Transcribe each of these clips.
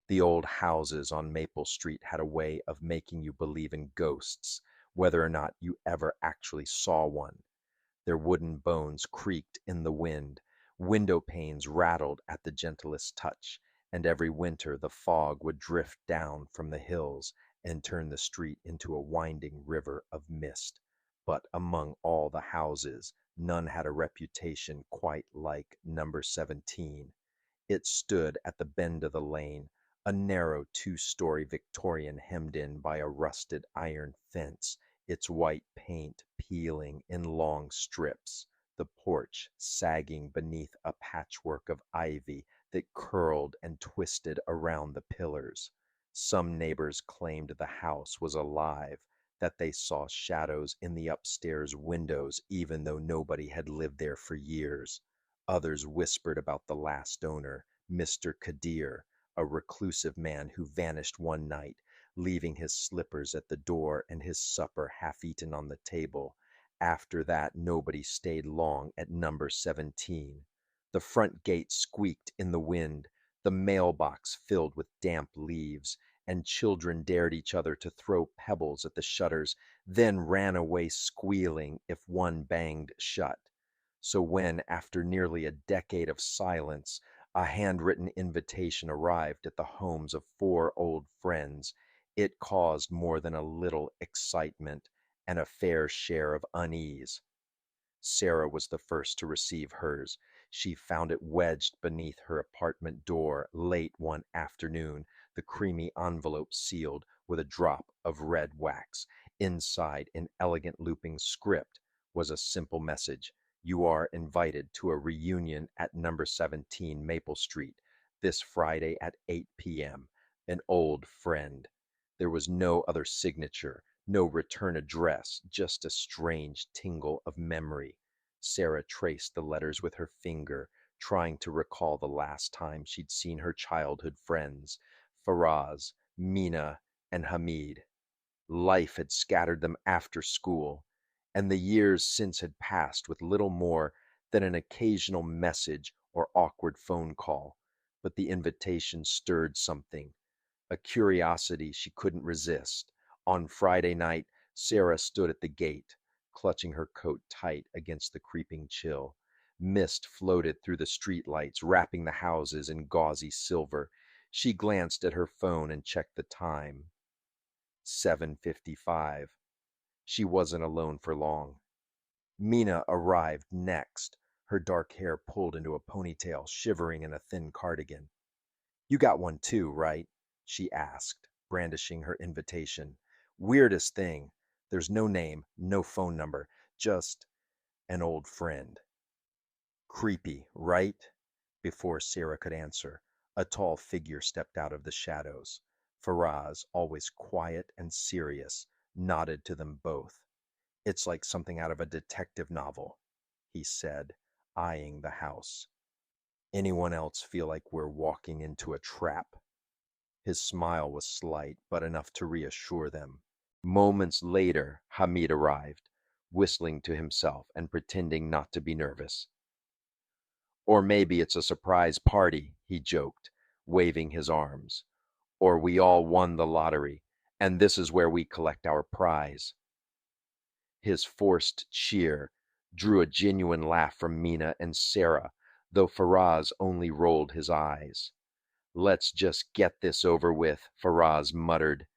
The old houses on Maple Street had a way of making you believe in ghosts, whether or not you ever actually saw one. Their wooden bones creaked in the wind, window panes rattled at the gentlest touch, and every winter the fog would drift down from the hills and turn the street into a winding river of mist. But among all the houses, none had a reputation quite like number 17. It stood at the bend of the lane, a narrow two-story Victorian hemmed in by a rusted iron fence, its white paint peeling in long strips, the porch sagging beneath a patchwork of ivy that curled and twisted around the pillars. Some neighbors claimed the house was alive, that they saw shadows in the upstairs windows even though nobody had lived there for years. Others whispered about the last owner, Mr. Kadir, a reclusive man who vanished one night, leaving his slippers at the door and his supper half eaten on the table. After that, nobody stayed long at number 17. The front gate squeaked in the wind, the mailbox filled with damp leaves, and children dared each other to throw pebbles at the shutters, then ran away squealing if one banged shut. So when, after nearly a decade of silence, a handwritten invitation arrived at the homes of four old friends, it caused more than a little excitement and a fair share of unease. Sarah was the first to receive hers. She found it wedged beneath her apartment door late one afternoon, the creamy envelope sealed with a drop of red wax. Inside, in elegant looping script, was a simple message. You are invited to a reunion at number 17 Maple Street this Friday at 8 p.m. An old friend. There was no other signature, no return address, just a strange tingle of memory. Sarah traced the letters with her finger, trying to recall the last time she'd seen her childhood friends, Faraz, Mina, and Hamid. Life had scattered them after school, and the years since had passed with little more than an occasional message or awkward phone call. But the invitation stirred something, a curiosity she couldn't resist. On Friday night, Sarah stood at the gate, clutching her coat tight against the creeping chill. Mist floated through the streetlights, wrapping the houses in gauzy silver. She glanced at her phone and checked the time. 7:55. She wasn't alone for long. Mina arrived next, her dark hair pulled into a ponytail, shivering in a thin cardigan. You got one too, right? She asked, brandishing her invitation. Weirdest thing. There's no name, no phone number, just an old friend. Creepy, right? Before Sarah could answer, a tall figure stepped out of the shadows. Faraz, always quiet and serious, nodded to them both. It's like something out of a detective novel, he said, eyeing the house. Anyone else feel like we're walking into a trap? His smile was slight, but enough to reassure them. Moments later, Hamid arrived, whistling to himself and pretending not to be nervous. Or maybe it's a surprise party, he joked, waving his arms. Or we all won the lottery, and this is where we collect our prize. His forced cheer drew a genuine laugh from Mina and Sarah, though Faraz only rolled his eyes. Let's just get this over with, Faraz muttered.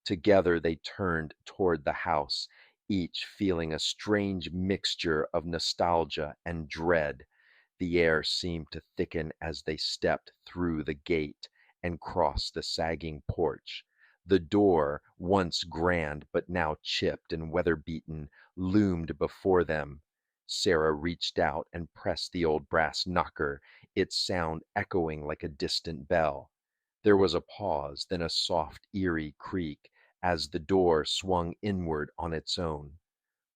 Together they turned toward the house, each feeling a strange mixture of nostalgia and dread. The air seemed to thicken as they stepped through the gate and crossed the sagging porch. The door, once grand but now chipped and weather-beaten, loomed before them. Sarah reached out and pressed the old brass knocker, its sound echoing like a distant bell. There was a pause, then a soft, eerie creak as the door swung inward on its own.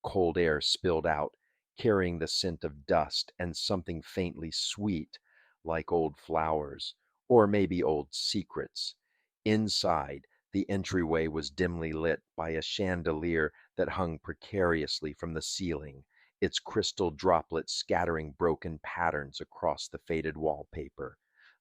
Cold air spilled out, carrying the scent of dust and something faintly sweet, like old flowers, or maybe old secrets. Inside, the entryway was dimly lit by a chandelier that hung precariously from the ceiling, its crystal droplets scattering broken patterns across the faded wallpaper.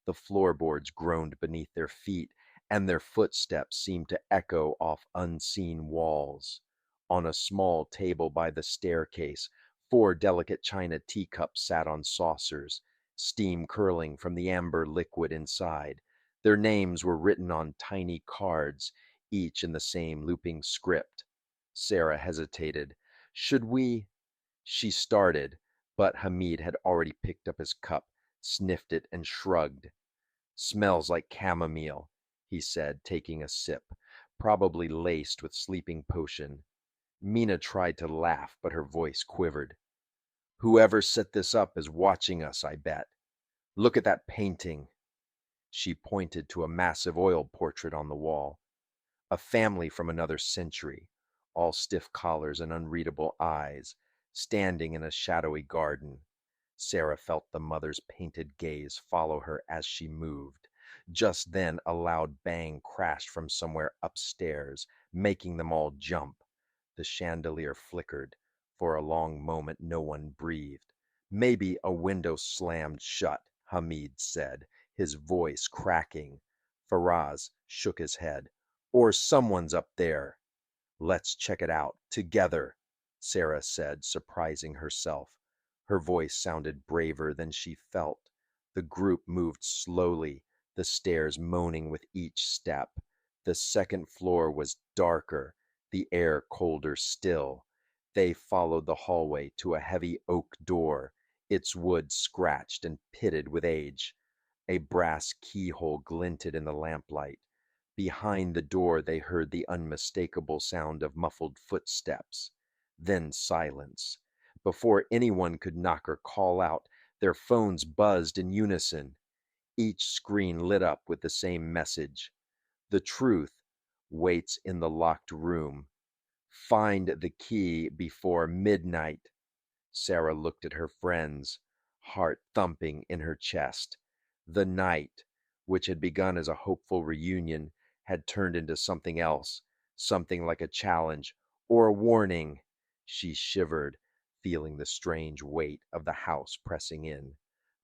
The floorboards groaned beneath their feet, and their footsteps seemed to echo off unseen walls. On a small table by the staircase, four delicate china teacups sat on saucers, steam curling from the amber liquid inside. Their names were written on tiny cards, each in the same looping script. Sarah hesitated. Should we? She started, but Hamid had already picked up his cup, sniffed it, and shrugged. Smells like chamomile, he said, taking a sip, probably laced with sleeping potion. Mina tried to laugh, but her voice quivered. Whoever set this up is watching us, I bet. Look at that painting. She pointed to a massive oil portrait on the wall. A family from another century, all stiff collars and unreadable eyes, standing in a shadowy garden. Sarah felt the mother's painted gaze follow her as she moved. Just then, a loud bang crashed from somewhere upstairs, making them all jump. The chandelier flickered. For a long moment, no one breathed. Maybe a window slammed shut, Hamid said, his voice cracking. Faraz shook his head. Or someone's up there. Let's check it out, together, Sarah said, surprising herself. Her voice sounded braver than she felt. The group moved slowly, the stairs moaning with each step. The second floor was darker, the air colder still. They followed the hallway to a heavy oak door, its wood scratched and pitted with age. A brass keyhole glinted in the lamplight. Behind the door they heard the unmistakable sound of muffled footsteps. Then silence. Before anyone could knock or call out, their phones buzzed in unison. Each screen lit up with the same message. The truth waits in the locked room. Find the key before midnight. Sarah looked at her friends, heart thumping in her chest. The night, which had begun as a hopeful reunion, had turned into something else, something like a challenge or a warning. She shivered, feeling the strange weight of the house pressing in.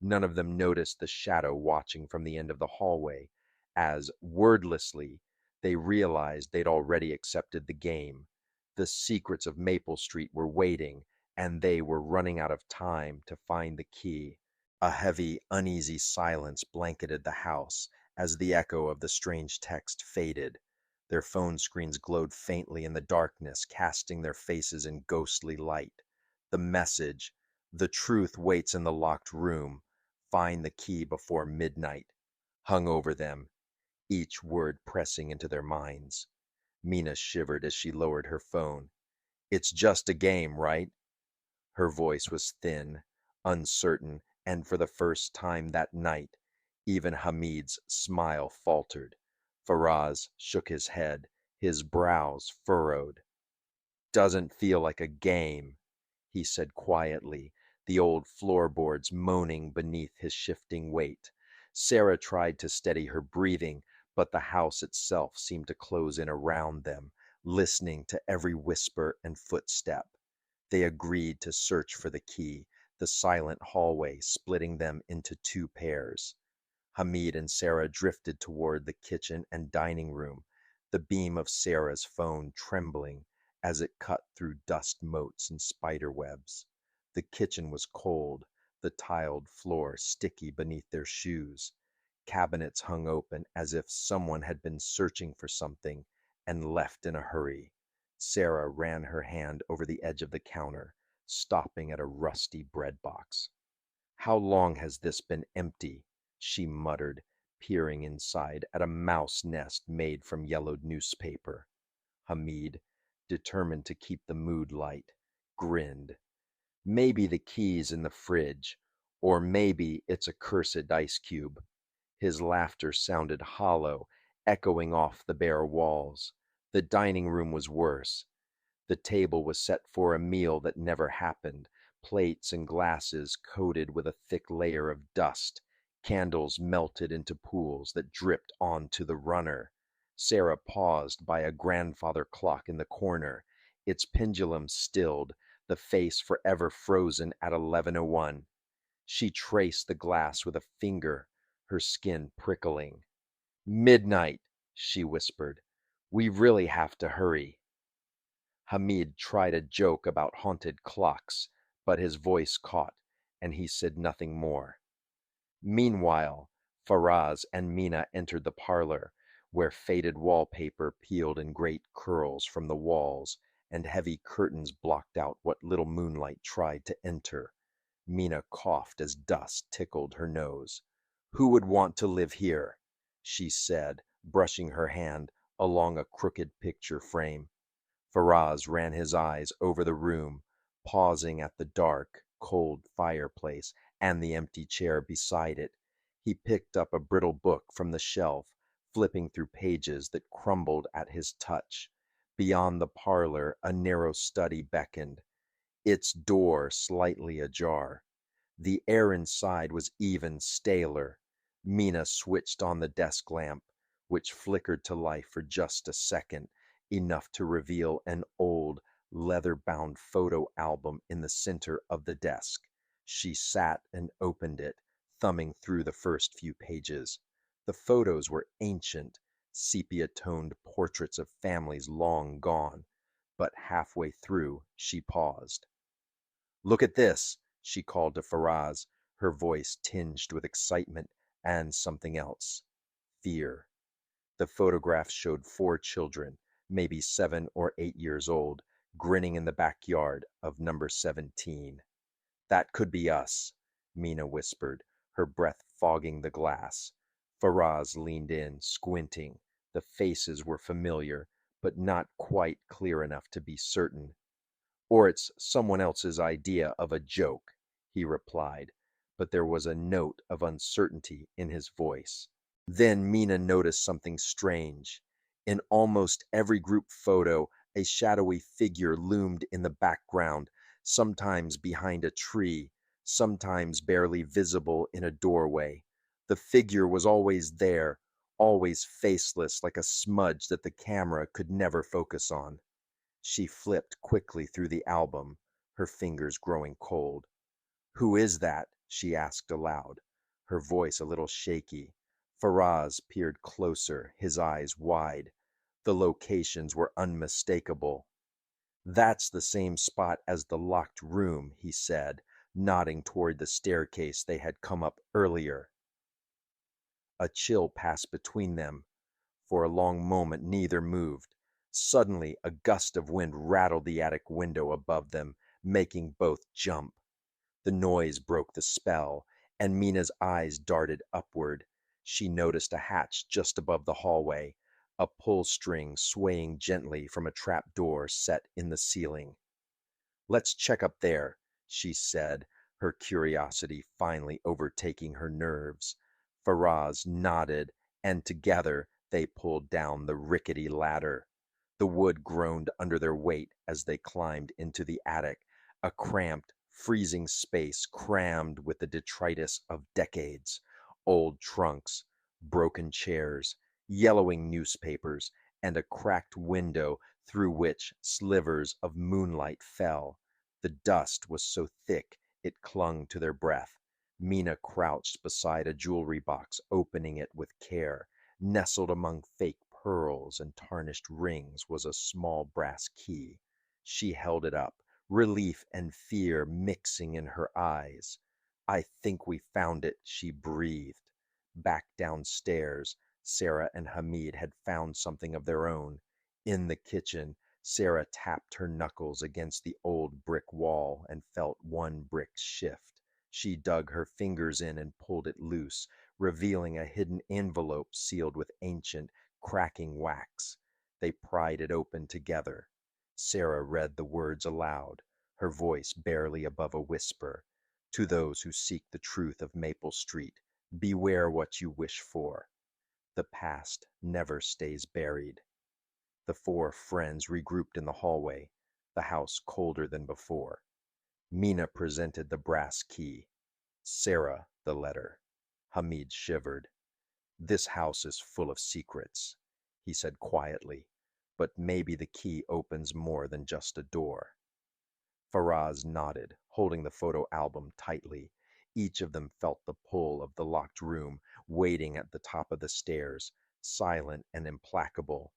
None of them noticed the shadow watching from the end of the hallway, as, wordlessly, they realized they'd already accepted the game. The secrets of Maple Street were waiting, and they were running out of time to find the key. A heavy, uneasy silence blanketed the house as the echo of the strange text faded. Their phone screens glowed faintly in the darkness, casting their faces in ghostly light. The message, "The truth waits in the locked room. Find the key before midnight," hung over them, each word pressing into their minds. Mina shivered as she lowered her phone. "It's just a game, right?" Her voice was thin, uncertain, and for the first time that night, even Hamid's smile faltered. Faraz shook his head, his brows furrowed. "Doesn't feel like a game," he said quietly, the old floorboards moaning beneath his shifting weight. Sarah tried to steady her breathing, but the house itself seemed to close in around them, listening to every whisper and footstep. They agreed to search for the key, the silent hallway splitting them into two pairs. Hamid and Sarah drifted toward the kitchen and dining room, the beam of Sarah's phone trembling as it cut through dust motes and spider webs. The kitchen was cold, the tiled floor sticky beneath their shoes. Cabinets hung open as if someone had been searching for something and left in a hurry. Sarah ran her hand over the edge of the counter, stopping at a rusty bread box. "How long has this been empty?" she muttered, peering inside at a mouse nest made from yellowed newspaper. Hamid, determined to keep the mood light, grinned. "Maybe the key's in the fridge, or maybe it's a cursed ice cube." His laughter sounded hollow, echoing off the bare walls. The dining room was worse. The table was set for a meal that never happened, plates and glasses coated with a thick layer of dust, candles melted into pools that dripped onto the runner. Sarah paused by a grandfather clock in the corner, its pendulum stilled, the face forever frozen at 11:01. She traced the glass with a finger, her skin prickling. "Midnight," she whispered. "We really have to hurry." Hamid tried a joke about haunted clocks, but his voice caught, and he said nothing more. Meanwhile, Faraz and Mina entered the parlor, where faded wallpaper peeled in great curls from the walls, and heavy curtains blocked out what little moonlight tried to enter. Mina coughed as dust tickled her nose. "Who would want to live here?" she said, brushing her hand along a crooked picture frame. Faraz ran his eyes over the room, pausing at the dark, cold fireplace and the empty chair beside it. He picked up a brittle book from the shelf, flipping through pages that crumbled at his touch. Beyond the parlor, a narrow study beckoned, its door slightly ajar. The air inside was even staler. Mina switched on the desk lamp, which flickered to life for just a second, enough to reveal an old, leather-bound photo album in the center of the desk. She sat and opened it, thumbing through the first few pages. The photos were ancient, sepia-toned portraits of families long gone, but halfway through she paused. "Look at this," she called to Faraz, her voice tinged with excitement and something else, fear. The photograph showed four children, maybe 7 or 8 years old, grinning in the backyard of number 17. "That could be us," Mina whispered, her breath fogging the glass. Faraz leaned in, squinting. The faces were familiar, but not quite clear enough to be certain. "Or it's someone else's idea of a joke," he replied, but there was a note of uncertainty in his voice. Then Mina noticed something strange. In almost every group photo, a shadowy figure loomed in the background, sometimes behind a tree, sometimes barely visible in a doorway. The figure was always there, always faceless like a smudge that the camera could never focus on. She flipped quickly through the album, her fingers growing cold. "Who is that?" she asked aloud, her voice a little shaky. Faraz peered closer, his eyes wide. The locations were unmistakable. "That's the same spot as the locked room," he said, nodding toward the staircase they had come up earlier. A chill passed between them. For a long moment neither moved. Suddenly a gust of wind rattled the attic window above them, making both jump. The noise broke the spell, and Mina's eyes darted upward. She noticed a hatch just above the hallway, a pull string swaying gently from a trap door set in the ceiling. "Let's check up there," she said, her curiosity finally overtaking her nerves. Faraz nodded, and together they pulled down the rickety ladder. The wood groaned under their weight as they climbed into the attic, a cramped, freezing space crammed with the detritus of decades, old trunks, broken chairs, yellowing newspapers, and a cracked window through which slivers of moonlight fell. The dust was so thick it clung to their breath. Mina crouched beside a jewelry box, opening it with care. Nestled among fake pearls and tarnished rings was a small brass key. She held it up, relief and fear mixing in her eyes. "I think we found it," she breathed. Back downstairs, Sarah and Hamid had found something of their own. In the kitchen, Sarah tapped her knuckles against the old brick wall and felt one brick shift. She dug her fingers in and pulled it loose, revealing a hidden envelope sealed with ancient, cracking wax. They pried it open together. Sarah read the words aloud, her voice barely above a whisper. "To those who seek the truth of Maple Street, beware what you wish for. The past never stays buried." The four friends regrouped in the hallway, the house colder than before. Mina presented the brass key, Sarah the letter. Hamid shivered. "This house is full of secrets," he said quietly, "but maybe the key opens more than just a door." Faraz nodded, holding the photo album tightly. Each of them felt the pull of the locked room, waiting at the top of the stairs, silent and implacable.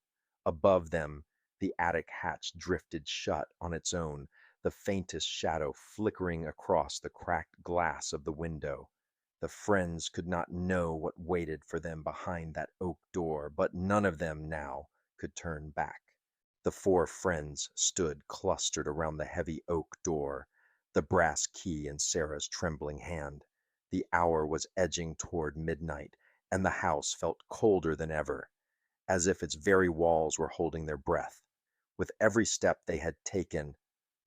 Above them, the attic hatch drifted shut on its own, the faintest shadow flickering across the cracked glass of the window. The friends could not know what waited for them behind that oak door, but none of them now could turn back. The four friends stood clustered around the heavy oak door, the brass key in Sarah's trembling hand. The hour was edging toward midnight, and the house felt colder than ever, as if its very walls were holding their breath. With every step they had taken,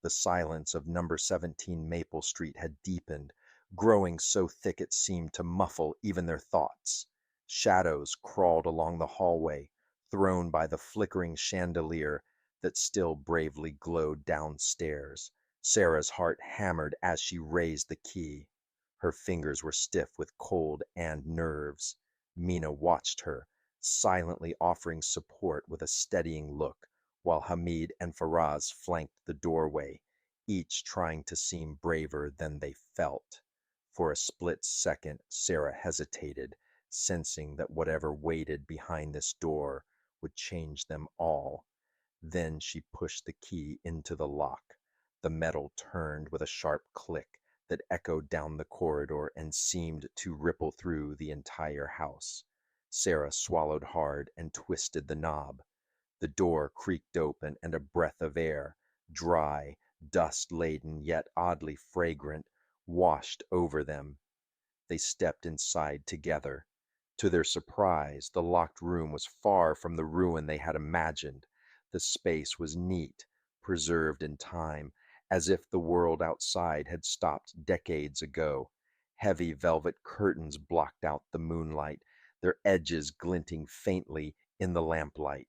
the silence of number 17 Maple Street had deepened, growing so thick it seemed to muffle even their thoughts. Shadows crawled along the hallway, thrown by the flickering chandelier that still bravely glowed downstairs. Sarah's heart hammered as she raised the key. Her fingers were stiff with cold and nerves. Mina watched her, silently offering support with a steadying look, while Hamid and Faraz flanked the doorway, each trying to seem braver than they felt. For a split second, Sarah hesitated, sensing that whatever waited behind this door would change them all. Then she pushed the key into the lock. The metal turned with a sharp click that echoed down the corridor and seemed to ripple through the entire house. Sarah swallowed hard and twisted the knob. The door creaked open, and a breath of air, dry, dust-laden yet oddly fragrant, washed over them. They stepped inside together. To their surprise, the locked room was far from the ruin they had imagined. The space was neat, preserved in time, as if the world outside had stopped decades ago. Heavy velvet curtains blocked out the moonlight, their edges glinting faintly in the lamplight.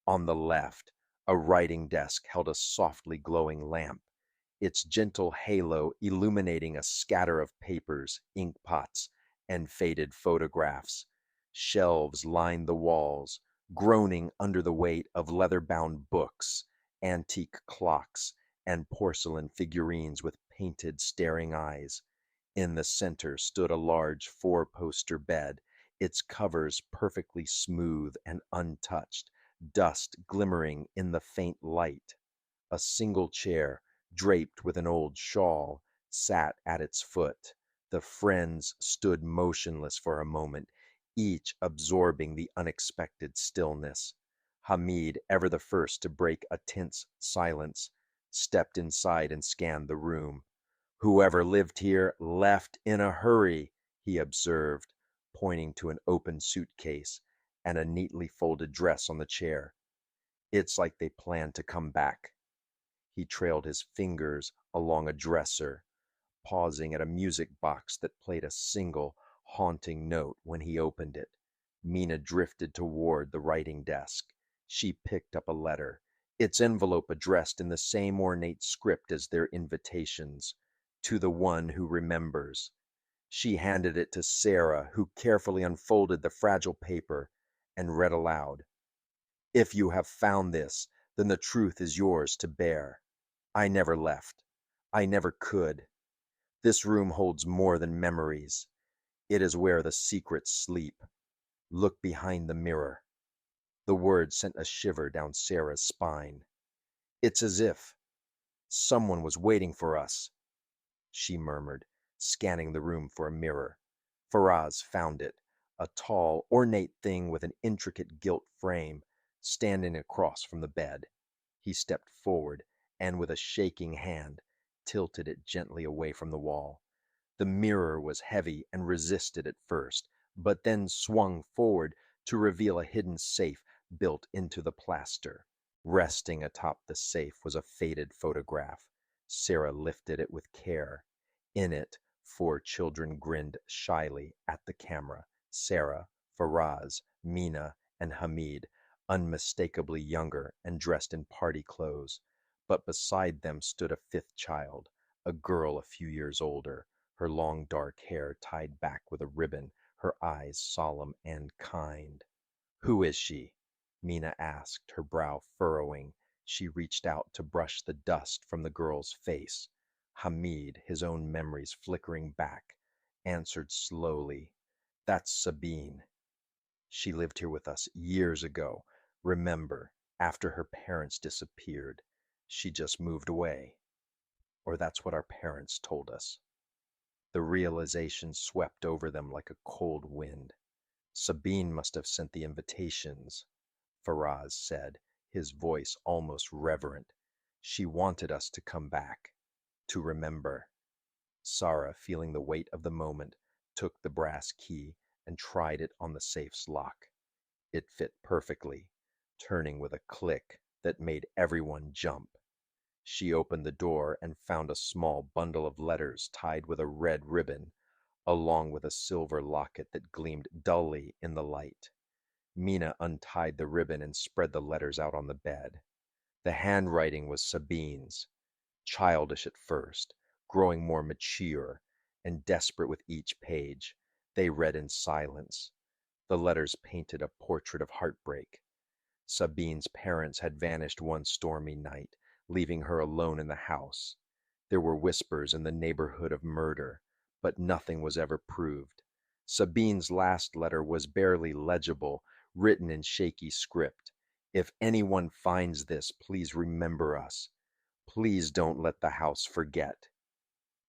On the left, a writing desk held a softly glowing lamp, its gentle halo illuminating a scatter of papers, ink pots, and faded photographs. Shelves lined the walls, groaning under the weight of leather-bound books, antique clocks, and porcelain figurines with painted, staring eyes. In the center stood a large four-poster bed, its covers perfectly smooth and untouched, dust glimmering in the faint light. A single chair, draped with an old shawl, sat at its foot. The friends stood motionless for a moment, each absorbing the unexpected stillness. Hamid, ever the first to break a tense silence, stepped inside and scanned the room. "Whoever lived here left in a hurry," he observed, pointing to an open suitcase and a neatly folded dress on the chair. "It's like they planned to come back." He trailed his fingers along a dresser, pausing at a music box that played a single, haunting note when he opened it. Mina drifted toward the writing desk. She picked up a letter, its envelope addressed in the same ornate script as their invitations, "To the one who remembers." She handed it to Sarah, who carefully unfolded the fragile paper and read aloud. "If you have found this, then the truth is yours to bear. I never left. I never could. This room holds more than memories. It is where the secrets sleep. Look behind the mirror." The word sent a shiver down Sarah's spine. "It's as if someone was waiting for us," she murmured, scanning the room for a mirror. Faraz found it, a tall, ornate thing with an intricate gilt frame, standing across from the bed. He stepped forward and, with a shaking hand, tilted it gently away from the wall. The mirror was heavy and resisted at first, but then swung forward to reveal a hidden safe built into the plaster. Resting atop the safe was a faded photograph. Sarah lifted it with care. In it, four children grinned shyly at the camera: Sarah, Faraz, Mina, and Hamid, unmistakably younger and dressed in party clothes. But beside them stood a fifth child, a girl a few years older, her long dark hair tied back with a ribbon, her eyes solemn and kind. "Who is she?" Mina asked, her brow furrowing. She reached out to brush the dust from the girl's face. Hamid, his own memories flickering back, answered slowly. That's Sabine. She lived here with us years ago. Remember, after her parents disappeared, she just moved away. Or that's what our parents told us. The realization swept over them like a cold wind. Sabine must have sent the invitations, Faraz said, his voice almost reverent. She wanted us to come back, to remember. Sarah, feeling the weight of the moment, took the brass key and tried it on the safe's lock. It fit perfectly, turning with a click that made everyone jump. She opened the door and found a small bundle of letters tied with a red ribbon, along with a silver locket that gleamed dully in the light. Mina untied the ribbon and spread the letters out on the bed. The handwriting was Sabine's, childish at first, growing more mature and desperate with each page. They read in silence. The letters painted a portrait of heartbreak. Sabine's parents had vanished one stormy night, leaving her alone in the house. There were whispers in the neighborhood of murder, but nothing was ever proved. Sabine's last letter was barely legible, written in shaky script. If anyone finds this, please remember us. Please don't let the house forget.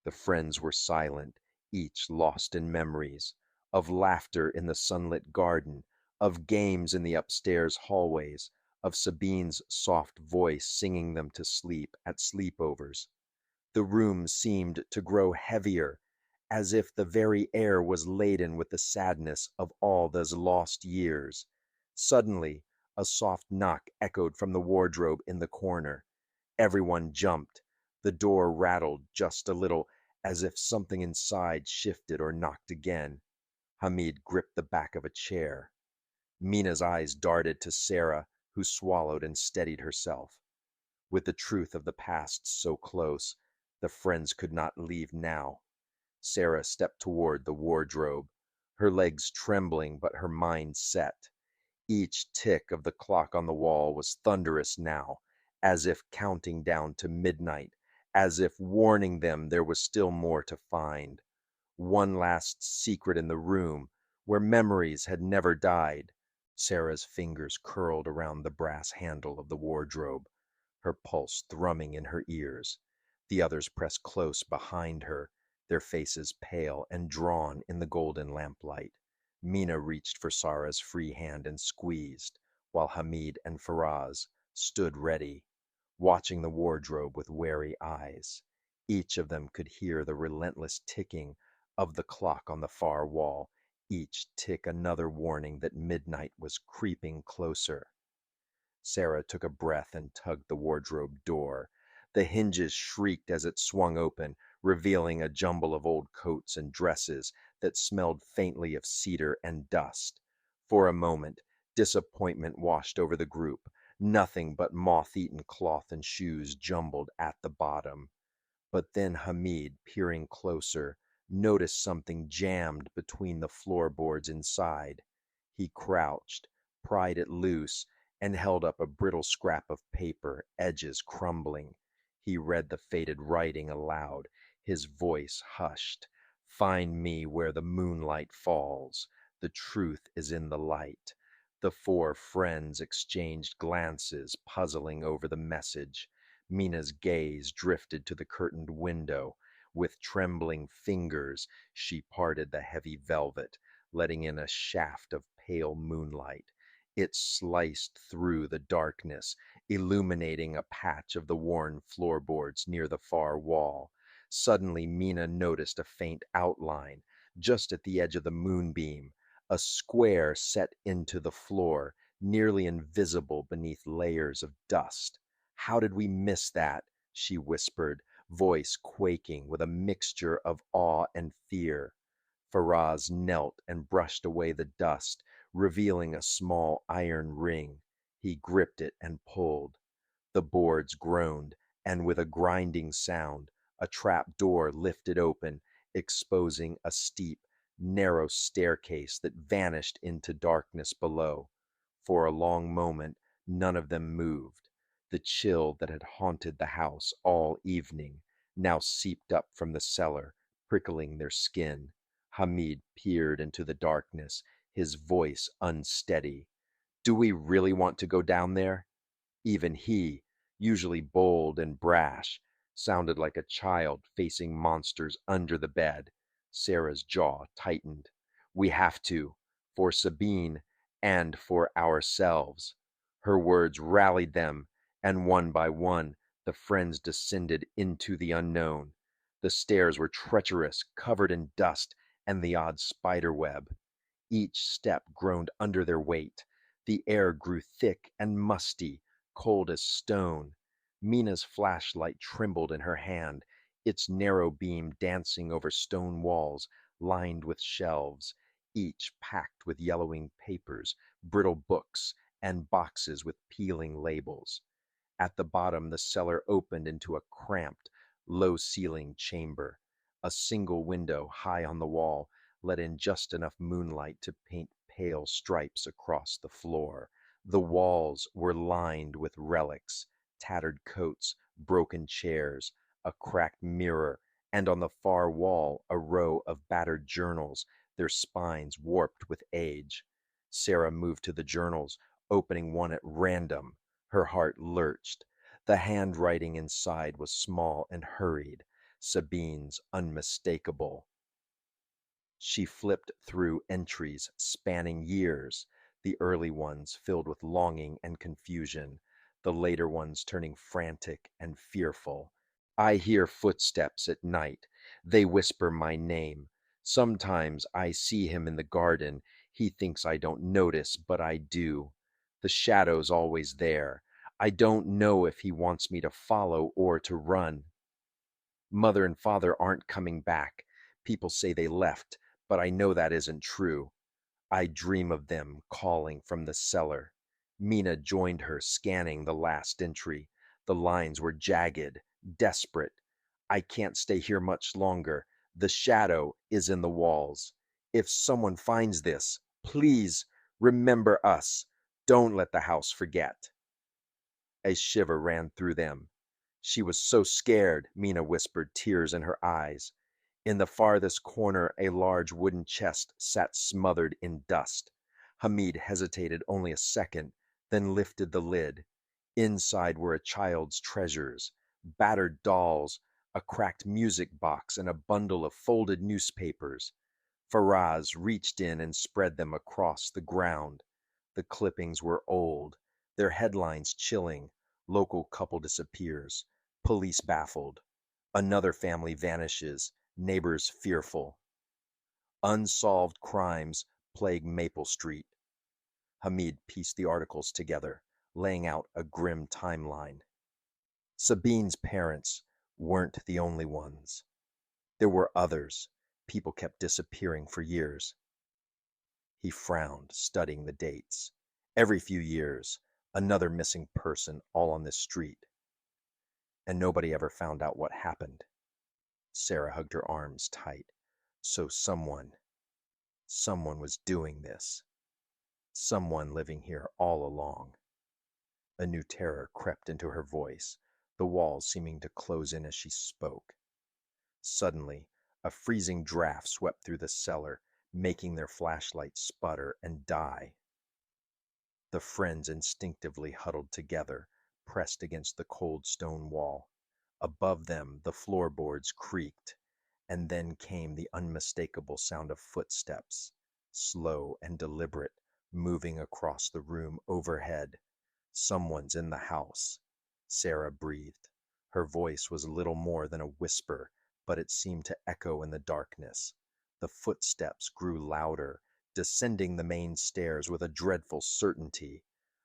The friends were silent, each lost in memories of laughter in the sunlit garden, of games in the upstairs hallways, of Sabine's soft voice singing them to sleep at sleepovers. The room seemed to grow heavier, as if the very air was laden with the sadness of all those lost years. Suddenly, a soft knock echoed from the wardrobe in the corner. Everyone jumped. The door rattled just a little, as if something inside shifted or knocked again. Hamid gripped the back of a chair. Mina's eyes darted to Sarah, who swallowed and steadied herself. With the truth of the past so close, the friends could not leave now. Sarah stepped toward the wardrobe, her legs trembling but her mind set. Each tick of the clock on the wall was thunderous now, as if counting down to midnight, as if warning them there was still more to find. One last secret in the room where memories had never died. Sarah's fingers curled around the brass handle of the wardrobe, her pulse thrumming in her ears. The others pressed close behind her, their faces pale and drawn in the golden lamplight. Mina reached for Sarah's free hand and squeezed, while Hamid and Faraz stood ready, watching the wardrobe with wary eyes. Each of them could hear the relentless ticking of the clock on the far wall, each tick another warning that midnight was creeping closer. Sarah took a breath and tugged the wardrobe door. The hinges shrieked as it swung open, revealing a jumble of old coats and dresses that smelled faintly of cedar and dust. For a moment, disappointment washed over the group. Nothing but moth-eaten cloth and shoes jumbled at the bottom. But then Hamid, peering closer, noticed something jammed between the floorboards inside. He crouched, pried it loose, and held up a brittle scrap of paper, edges crumbling. He read the faded writing aloud, his voice hushed. "Find me where the moonlight falls. The truth is in the light." The four friends exchanged glances, puzzling over the message. Mina's gaze drifted to the curtained window. With trembling fingers, she parted the heavy velvet, letting in a shaft of pale moonlight. It sliced through the darkness, illuminating a patch of the worn floorboards near the far wall. Suddenly, Mina noticed a faint outline, just at the edge of the moonbeam, a square set into the floor, nearly invisible beneath layers of dust. "How did we miss that?" she whispered, voice quaking with a mixture of awe and fear. Faraz knelt and brushed away the dust, revealing a small iron ring. He gripped it and pulled. The boards groaned, and with a grinding sound, a trap door lifted open, exposing a steep, narrow staircase that vanished into darkness below. For a long moment, none of them moved. The chill that had haunted the house all evening now seeped up from the cellar, prickling their skin. Hamid peered into the darkness, his voice unsteady. Do we really want to go down there? Even he, usually bold and brash, sounded like a child facing monsters under the bed. Sarah's jaw tightened. We have to, for Sabine and for ourselves. Her words rallied them, and one by one, the friends descended into the unknown. The stairs were treacherous, covered in dust and the odd spider web. Each step groaned under their weight. The air grew thick and musty, cold as stone. Mina's flashlight trembled in her hand, its narrow beam dancing over stone walls lined with shelves, each packed with yellowing papers, brittle books, and boxes with peeling labels. At the bottom, the cellar opened into a cramped, low ceilinged chamber. A single window, high on the wall, let in just enough moonlight to paint pale stripes across the floor. The walls were lined with relics, tattered coats, broken chairs, a cracked mirror, and on the far wall a row of battered journals, their spines warped with age. Sarah moved to the journals, opening one at random. Her heart lurched. The handwriting inside was small and hurried, Sabine's unmistakable. She flipped through entries spanning years, the early ones filled with longing and confusion, the later ones turning frantic and fearful. I hear footsteps at night. They whisper my name. Sometimes I see him in the garden. He thinks I don't notice, but I do. The shadow's always there. I don't know if he wants me to follow or to run. Mother and father aren't coming back. People say they left, but I know that isn't true. I dream of them calling from the cellar. Mina joined her, scanning the last entry. The lines were jagged, desperate. I can't stay here much longer. The shadow is in the walls. If someone finds this, please remember us. Don't let the house forget. A shiver ran through them. She was so scared, Mina whispered, tears in her eyes. In the farthest corner, a large wooden chest sat smothered in dust. Hamid hesitated only a second, then lifted the lid. Inside were a child's treasures, battered dolls, a cracked music box, and a bundle of folded newspapers. Faraz reached in and spread them across the ground. The clippings were old, their headlines chilling. Local couple disappears. Police baffled. Another family vanishes. Neighbors fearful. Unsolved crimes plague Maple Street. Hamid pieced the articles together, laying out a grim timeline. Sabine's parents weren't the only ones. There were others. People kept disappearing for years. He frowned, studying the dates. Every few years, another missing person all on this street. And nobody ever found out what happened. Sarah hugged her arms tight. So someone was doing this. Someone living here all along. A new terror crept into her voice, the walls seeming to close in as she spoke. Suddenly, a freezing draft swept through the cellar, making their flashlights sputter and die. The friends instinctively huddled together, pressed against the cold stone wall. Above them, the floorboards creaked, and then came the unmistakable sound of footsteps, slow and deliberate, moving across the room overhead. Someone's in the house. Sarah breathed. Her voice was little more than a whisper, but it seemed to echo in the darkness. The footsteps grew louder, descending the main stairs with a dreadful certainty.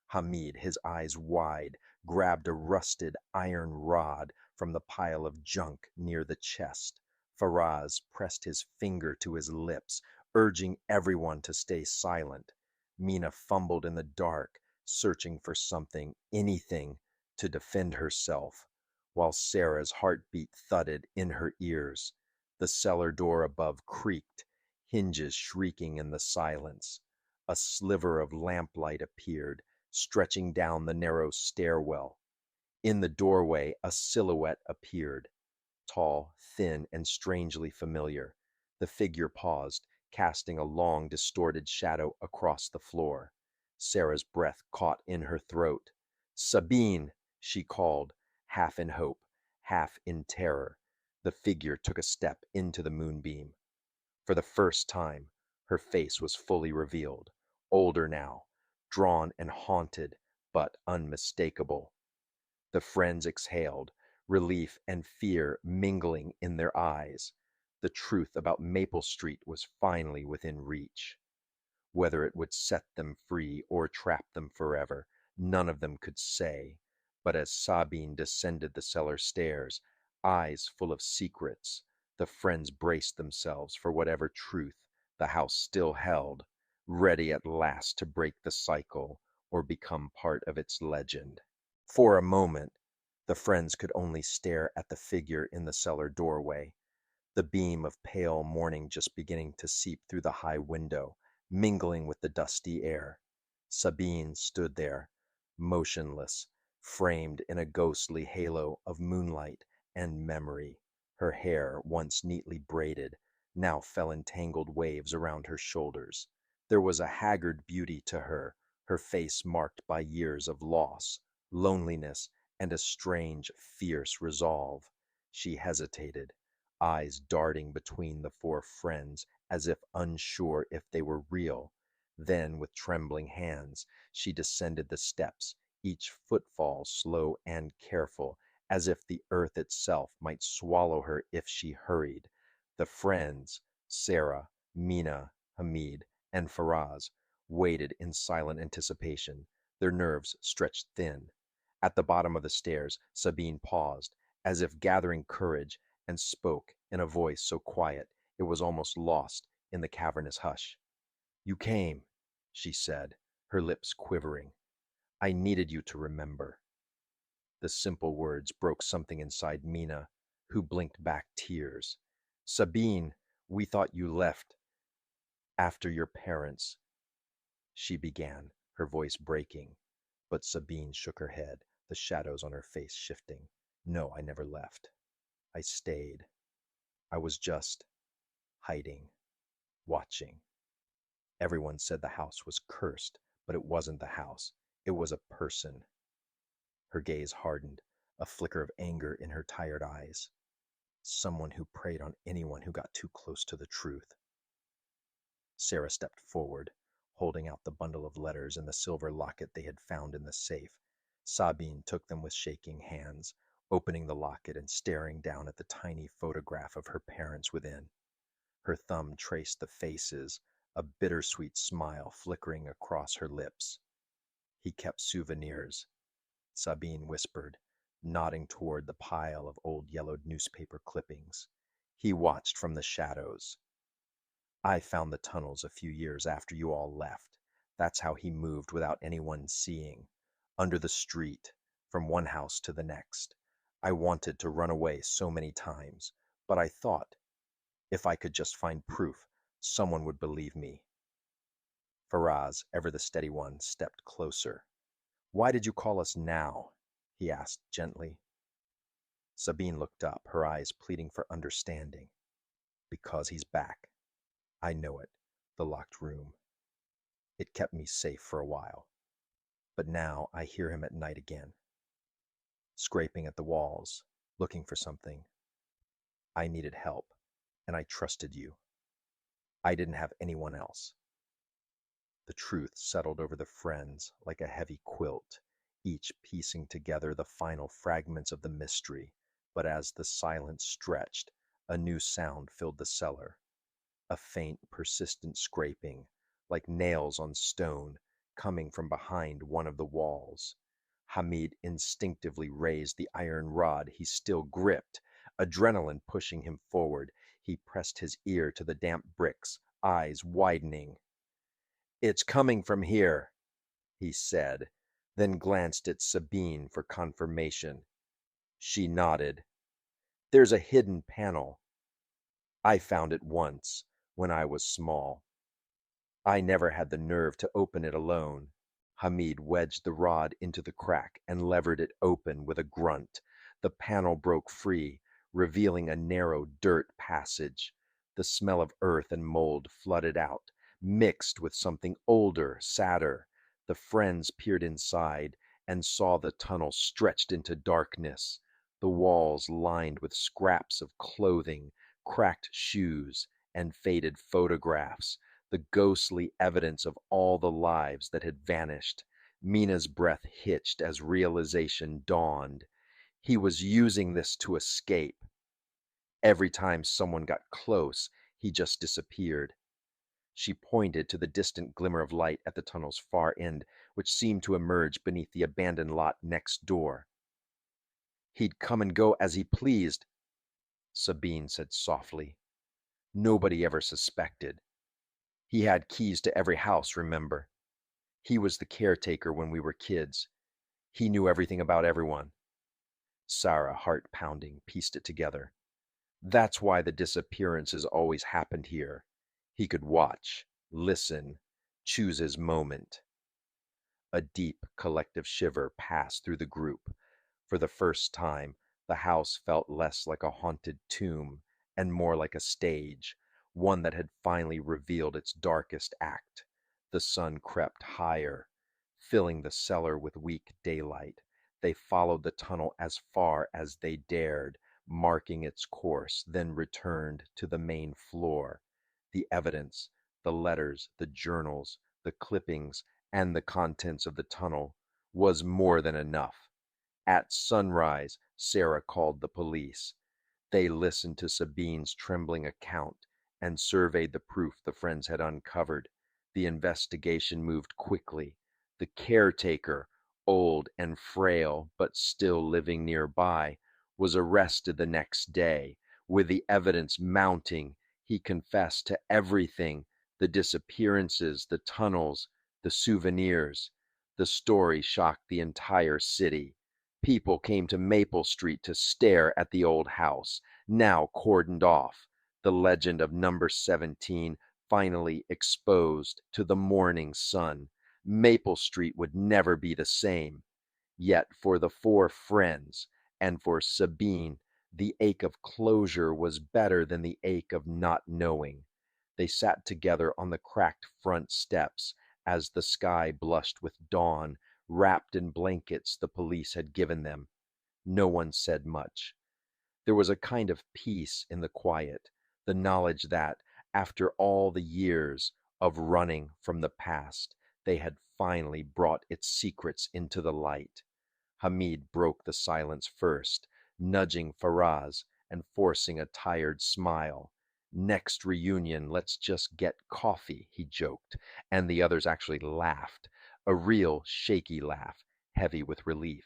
Hamid, his eyes wide, grabbed a rusted iron rod from the pile of junk near the chest. Faraz pressed his finger to his lips, urging everyone to stay silent. Mina fumbled in the dark, searching for something, anything, to defend herself, while Sarah's heartbeat thudded in her ears. The cellar door above creaked, hinges shrieking in the silence. A sliver of lamplight appeared, stretching down the narrow stairwell. In the doorway, a silhouette appeared, tall, thin, and strangely familiar. The figure paused, casting a long, distorted shadow across the floor. Sarah's breath caught in her throat. "Sabine!" she called, half in hope, half in terror. The figure took a step into the moonbeam. For the first time, her face was fully revealed, older now, drawn and haunted, but unmistakable. The friends exhaled, relief and fear mingling in their eyes. The truth about Maple Street was finally within reach. Whether it would set them free or trap them forever, none of them could say. But as Sabine descended the cellar stairs, eyes full of secrets, the friends braced themselves for whatever truth the house still held, ready at last to break the cycle or become part of its legend. For a moment, the friends could only stare at the figure in the cellar doorway, the beam of pale morning just beginning to seep through the high window, mingling with the dusty air. Sabine stood there, motionless, framed in a ghostly halo of moonlight and memory. Her hair, once neatly braided, now fell in tangled waves around her shoulders. There was a haggard beauty to her face marked by years of loss, loneliness, and a strange, fierce resolve. She hesitated, eyes darting between the four friends as if unsure if they were real. Then, with trembling hands, she descended the steps, each footfall slow and careful, as if the earth itself might swallow her if she hurried. The friends, Sarah, Mina, Hamid, and Faraz, waited in silent anticipation, their nerves stretched thin. At the bottom of the stairs, Sabine paused, as if gathering courage, and spoke in a voice so quiet it was almost lost in the cavernous hush. "You came," she said, her lips quivering. "I needed you to remember." The simple words broke something inside Mina, who blinked back tears. "Sabine, we thought you left after your parents," she began, her voice breaking. But Sabine shook her head, the shadows on her face shifting. "No, I never left. I stayed. I was just hiding, watching. Everyone said the house was cursed, but it wasn't the house. It was a person." Her gaze hardened, a flicker of anger in her tired eyes. Someone who preyed on anyone who got too close to the truth. Sarah stepped forward, holding out the bundle of letters and the silver locket they had found in the safe. Sabine took them with shaking hands, opening the locket and staring down at the tiny photograph of her parents within. Her thumb traced the faces, a bittersweet smile flickering across her lips. "He kept souvenirs," Sabine whispered, nodding toward the pile of old yellowed newspaper clippings. "He watched from the shadows. I found the tunnels a few years after you all left. That's how he moved without anyone seeing. Under the street, from one house to the next. I wanted to run away so many times, but I thought, if I could just find proof, someone would believe me." Faraz, ever the steady one, stepped closer. "Why did you call us now?" he asked gently. Sabine looked up, her eyes pleading for understanding. "Because he's back. I know it. The locked room. It kept me safe for a while. But now I hear him at night again, scraping at the walls, looking for something. I needed help, and I trusted you. I didn't have anyone else." The truth settled over the friends like a heavy quilt, each piecing together the final fragments of the mystery. But as the silence stretched, a new sound filled the cellar. A faint, persistent scraping, like nails on stone, coming from behind one of the walls. Hamid instinctively raised the iron rod he still gripped, adrenaline pushing him forward. He pressed his ear to the damp bricks, eyes widening. "It's coming from here," he said, then glanced at Sabine for confirmation. She nodded. "There's a hidden panel. I found it once, when I was small. I never had the nerve to open it alone." Hamid wedged the rod into the crack and levered it open with a grunt. The panel broke free, revealing a narrow dirt passage. The smell of earth and mold flooded out, mixed with something older, sadder. The friends peered inside and saw the tunnel stretched into darkness, the walls lined with scraps of clothing, cracked shoes, and faded photographs, the ghostly evidence of all the lives that had vanished. Mina's breath hitched as realization dawned. He was using this to escape. Every time someone got close, he just disappeared. She pointed to the distant glimmer of light at the tunnel's far end, which seemed to emerge beneath the abandoned lot next door. He'd come and go as he pleased, Sabine said softly. Nobody ever suspected. He had keys to every house, remember? He was the caretaker when we were kids. He knew everything about everyone. Sarah, heart pounding, pieced it together. That's why the disappearances always happened here. He could watch, listen, choose his moment. A deep collective shiver passed through the group. For the first time, the house felt less like a haunted tomb and more like a stage, one that had finally revealed its darkest act. The sun crept higher, filling the cellar with weak daylight. They followed the tunnel as far as they dared, marking its course, then returned to the main floor. The evidence, the letters, the journals, the clippings, and the contents of the tunnel was more than enough. At sunrise, Sarah called the police. They listened to Sabine's trembling account and surveyed the proof the friends had uncovered. The investigation moved quickly. The caretaker, old and frail but still living nearby, was arrested the next day. With the evidence mounting, he confessed to everything: the disappearances, the tunnels, the souvenirs. The story shocked the entire city. People came to Maple Street to stare at the old house, now cordoned off. The legend of number 17 finally exposed to the morning sun. Maple Street would never be the same. Yet for the four friends and for Sabine, the ache of closure was better than the ache of not knowing. They sat together on the cracked front steps as the sky blushed with dawn, wrapped in blankets the police had given them. No one said much. There was a kind of peace in the quiet, the knowledge that, after all the years of running from the past, they had finally brought its secrets into the light. Hamid broke the silence first, nudging Faraz and forcing a tired smile. Next reunion, let's just get coffee, he joked, and the others actually laughed, a real shaky laugh, heavy with relief.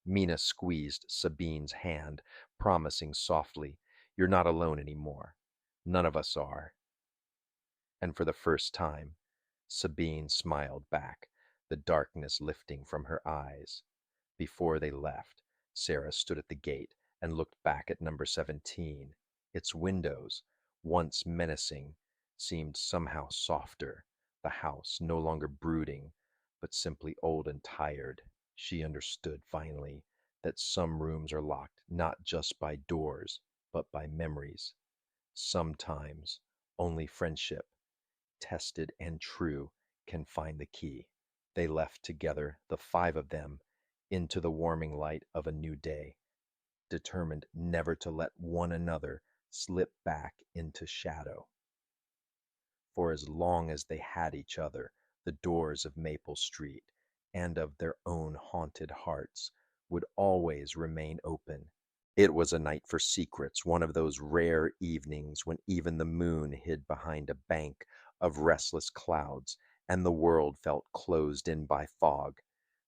Mina squeezed Sabine's hand, promising softly, "You're not alone anymore. None of us are." And for the first time, Sabine smiled back, the darkness lifting from her eyes. Before they left, Sarah stood at the gate and looked back at number 17. Its windows, once menacing, seemed somehow softer, the house no longer brooding, but simply old and tired. She understood finally that some rooms are locked not just by doors, but by memories. Sometimes only friendship, tested and true, can find the key. They left together, the five of them, into the warming light of a new day, determined never to let one another slip back into shadow. For as long as they had each other, the doors of Maple Street and of their own haunted hearts would always remain open. It was a night for secrets, one of those rare evenings when even the moon hid behind a bank of restless clouds and the world felt closed in by fog.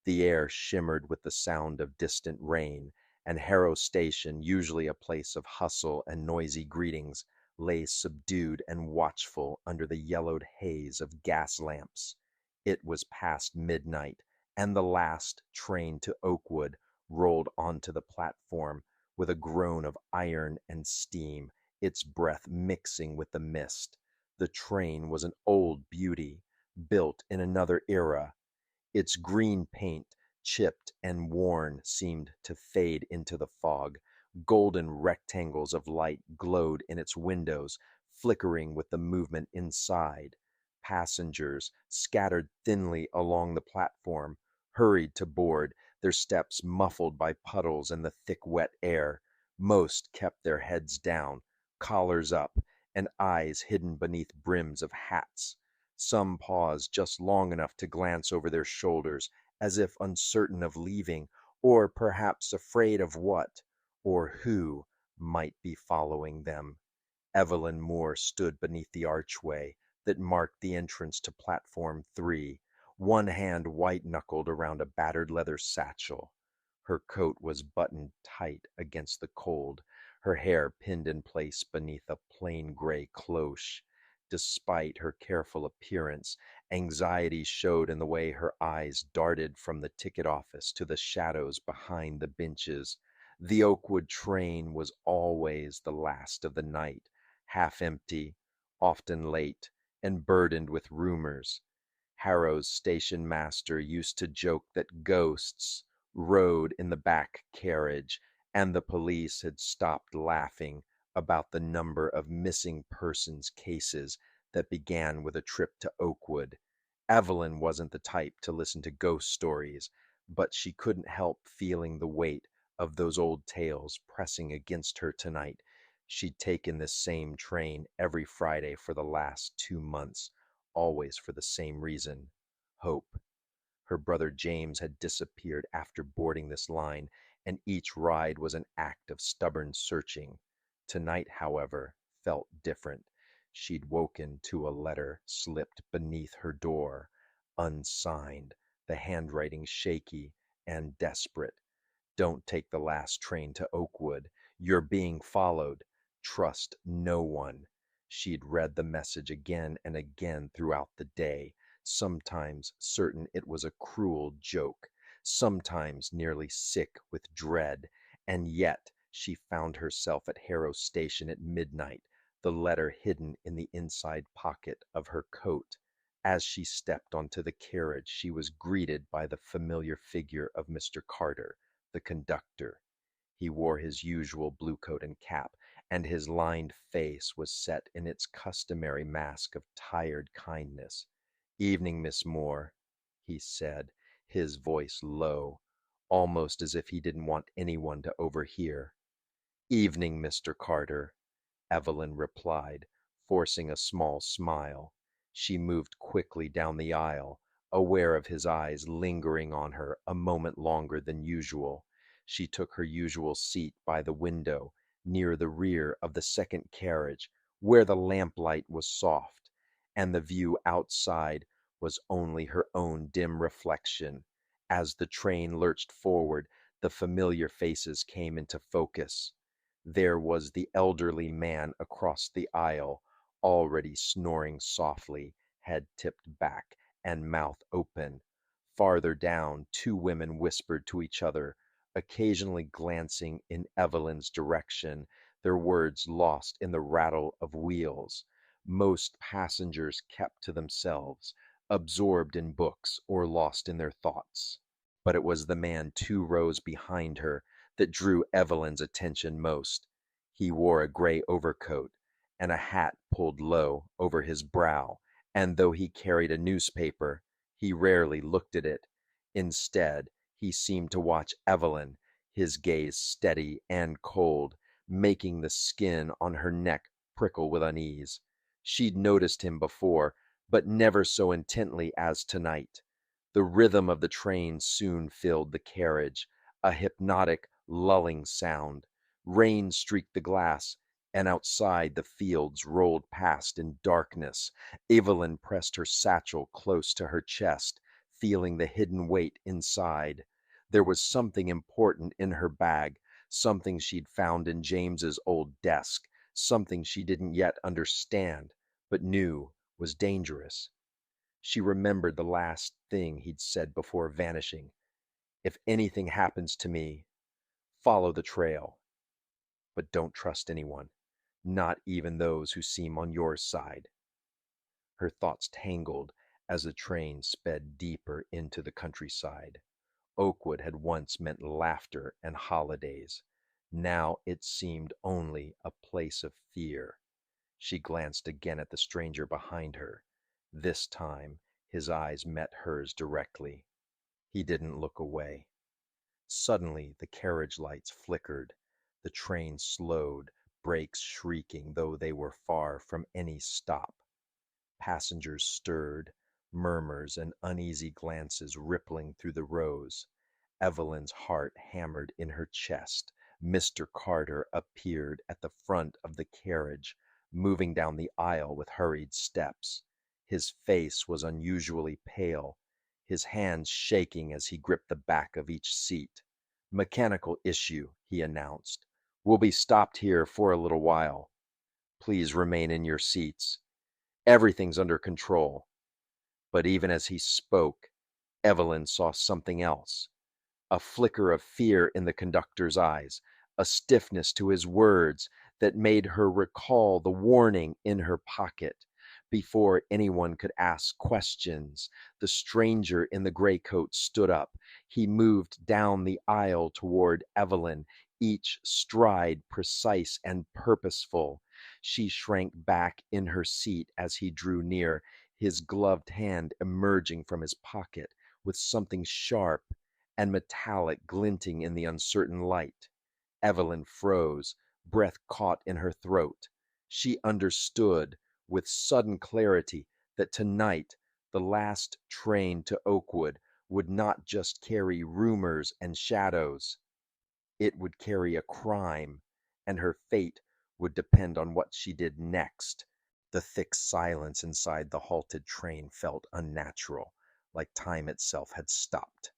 The air shimmered with the sound of distant rain, and Harrow Station, usually a place of hustle and noisy greetings, lay subdued and watchful under the yellowed haze of gas lamps. It was past midnight, and the last train to Oakwood rolled onto the platform with a groan of iron and steam, its breath mixing with the mist. The train was an old beauty, built in another era. Its green paint, chipped and worn, seemed to fade into the fog. Golden rectangles of light glowed in its windows, flickering with the movement inside. Passengers, scattered thinly along the platform, hurried to board, their steps muffled by puddles and the thick wet air. Most kept their heads down, collars up, and eyes hidden beneath brims of hats. Some paused just long enough to glance over their shoulders, as if uncertain of leaving, or perhaps afraid of what, or who, might be following them. Evelyn Moore stood beneath the archway that marked the entrance to Platform 3, one hand white-knuckled around a battered leather satchel. Her coat was buttoned tight against the cold, her hair pinned in place beneath a plain gray cloche. Despite her careful appearance, anxiety showed in the way her eyes darted from the ticket office to the shadows behind the benches. The Oakwood train was always the last of the night, half empty, often late, and burdened with rumors. Harrow's station master used to joke that ghosts rode in the back carriage, and the police had stopped laughing about the number of missing persons cases that began with a trip to Oakwood. Evelyn wasn't the type to listen to ghost stories, but she couldn't help feeling the weight of those old tales pressing against her tonight. She'd taken this same train every Friday for the last 2 months, always for the same reason: hope. Her brother James had disappeared after boarding this line, and each ride was an act of stubborn searching. Tonight, however, felt different. She'd woken to a letter slipped beneath her door, unsigned, the handwriting shaky and desperate. Don't take the last train to Oakwood. You're being followed. Trust no one. She'd read the message again and again throughout the day, sometimes certain it was a cruel joke, sometimes nearly sick with dread, and yet she found herself at Harrow Station at midnight, the letter hidden in the inside pocket of her coat. As she stepped onto the carriage, she was greeted by the familiar figure of Mr. Carter, the conductor. He wore his usual blue coat and cap, and his lined face was set in its customary mask of tired kindness. "Evening, Miss Moore," he said, his voice low, almost as if he didn't want anyone to overhear. "Evening, Mr. Carter," Evelyn replied, forcing a small smile. She moved quickly down the aisle, aware of his eyes lingering on her a moment longer than usual. She took her usual seat by the window, near the rear of the second carriage, where the lamplight was soft, and the view outside was only her own dim reflection. As the train lurched forward, the familiar faces came into focus. There was the elderly man across the aisle, already snoring softly, head tipped back and mouth open. Farther down, two women whispered to each other, occasionally glancing in Evelyn's direction, their words lost in the rattle of wheels. Most passengers kept to themselves, absorbed in books or lost in their thoughts. But it was the man 2 rows behind her that drew Evelyn's attention most. He wore a gray overcoat and a hat pulled low over his brow, and though he carried a newspaper, he rarely looked at it. Instead, he seemed to watch Evelyn, his gaze steady and cold, making the skin on her neck prickle with unease. She'd noticed him before, but never so intently as tonight. The rhythm of the train soon filled the carriage, a hypnotic, lulling sound. Rain streaked the glass, and outside the fields rolled past in darkness. Evelyn pressed her satchel close to her chest, feeling the hidden weight inside. There was something important in her bag, something she'd found in James's old desk, something she didn't yet understand, but knew was dangerous. She remembered the last thing he'd said before vanishing. "If anything happens to me, follow the trail, but don't trust anyone, not even those who seem on your side." Her thoughts tangled as the train sped deeper into the countryside. Oakwood had once meant laughter and holidays. Now it seemed only a place of fear. She glanced again at the stranger behind her. This time, his eyes met hers directly. He didn't look away. Suddenly, the carriage lights flickered. The train slowed, brakes shrieking, though they were far from any stop. Passengers stirred, murmurs and uneasy glances rippling through the rows. Evelyn's heart hammered in her chest. Mr. Carter appeared at the front of the carriage, moving down the aisle with hurried steps. His face was unusually pale, his hands shaking as he gripped the back of each seat. "Mechanical issue," he announced. "We'll be stopped here for a little while. Please remain in your seats. Everything's under control." But even as he spoke, Evelyn saw something else. A flicker of fear in the conductor's eyes, a stiffness to his words that made her recall the warning in her pocket. Before anyone could ask questions, the stranger in the gray coat stood up. He moved down the aisle toward Evelyn, each stride precise and purposeful. She shrank back in her seat as he drew near, his gloved hand emerging from his pocket with something sharp and metallic glinting in the uncertain light. Evelyn froze, breath caught in her throat. She understood with sudden clarity that tonight the last train to Oakwood would not just carry rumors and shadows. It would carry a crime, and her fate would depend on what she did next. The thick silence inside the halted train felt unnatural, like time itself had stopped.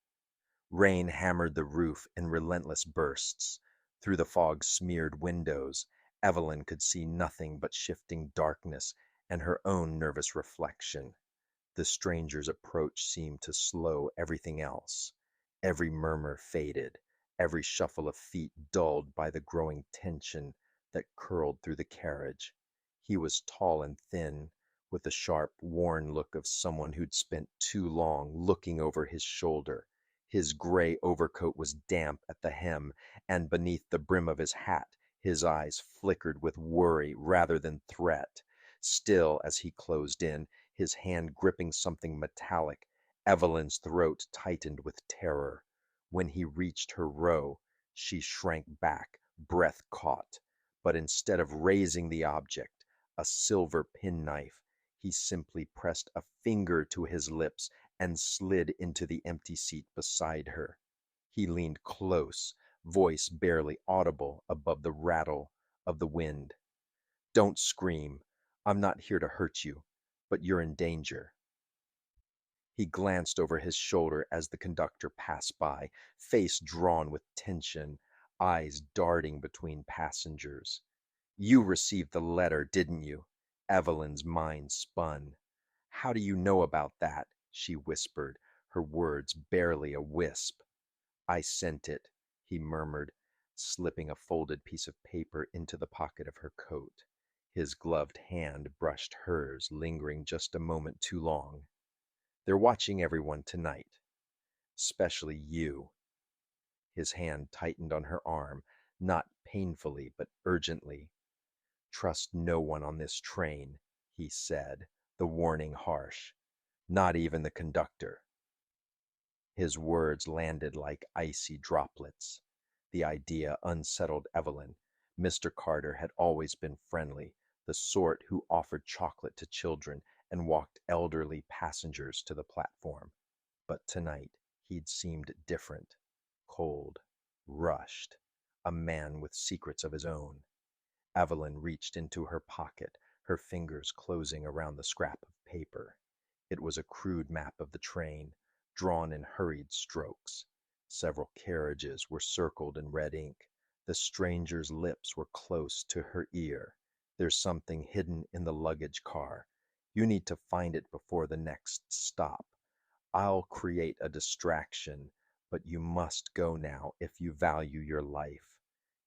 Rain hammered the roof in relentless bursts. Through the fog-smeared windows, Evelyn could see nothing but shifting darkness and her own nervous reflection. The stranger's approach seemed to slow everything else. Every murmur faded, every shuffle of feet dulled by the growing tension that curled through the carriage. He was tall and thin, with the sharp, worn look of someone who'd spent too long looking over his shoulder. His gray overcoat was damp at the hem, and beneath the brim of his hat, his eyes flickered with worry rather than threat. Still, as he closed in, his hand gripping something metallic, Evelyn's throat tightened with terror. When he reached her row, she shrank back, breath caught. But instead of raising the object, a silver penknife, he simply pressed a finger to his lips and slid into the empty seat beside her. He leaned close, voice barely audible above the rattle of the wind. "Don't scream. I'm not here to hurt you, but you're in danger." He glanced over his shoulder as the conductor passed by, face drawn with tension, eyes darting between passengers. "You received the letter, didn't you?" Evelyn's mind spun. "How do you know about that?" she whispered, her words barely a wisp. "I sent it," he murmured, slipping a folded piece of paper into the pocket of her coat. His gloved hand brushed hers, lingering just a moment too long. "They're watching everyone tonight, especially you." His hand tightened on her arm, not painfully but urgently. "Trust no one on this train," he said, the warning harsh. "Not even the conductor." His words landed like icy droplets. The idea unsettled Evelyn. Mr. Carter had always been friendly, the sort who offered chocolate to children and walked elderly passengers to the platform. But tonight he'd seemed different, cold, rushed, a man with secrets of his own. Evelyn reached into her pocket, her fingers closing around the scrap of paper. It was a crude map of the train, drawn in hurried strokes. Several carriages were circled in red ink. The stranger's lips were close to her ear. "There's something hidden in the luggage car. You need to find it before the next stop. I'll create a distraction, but you must go now if you value your life."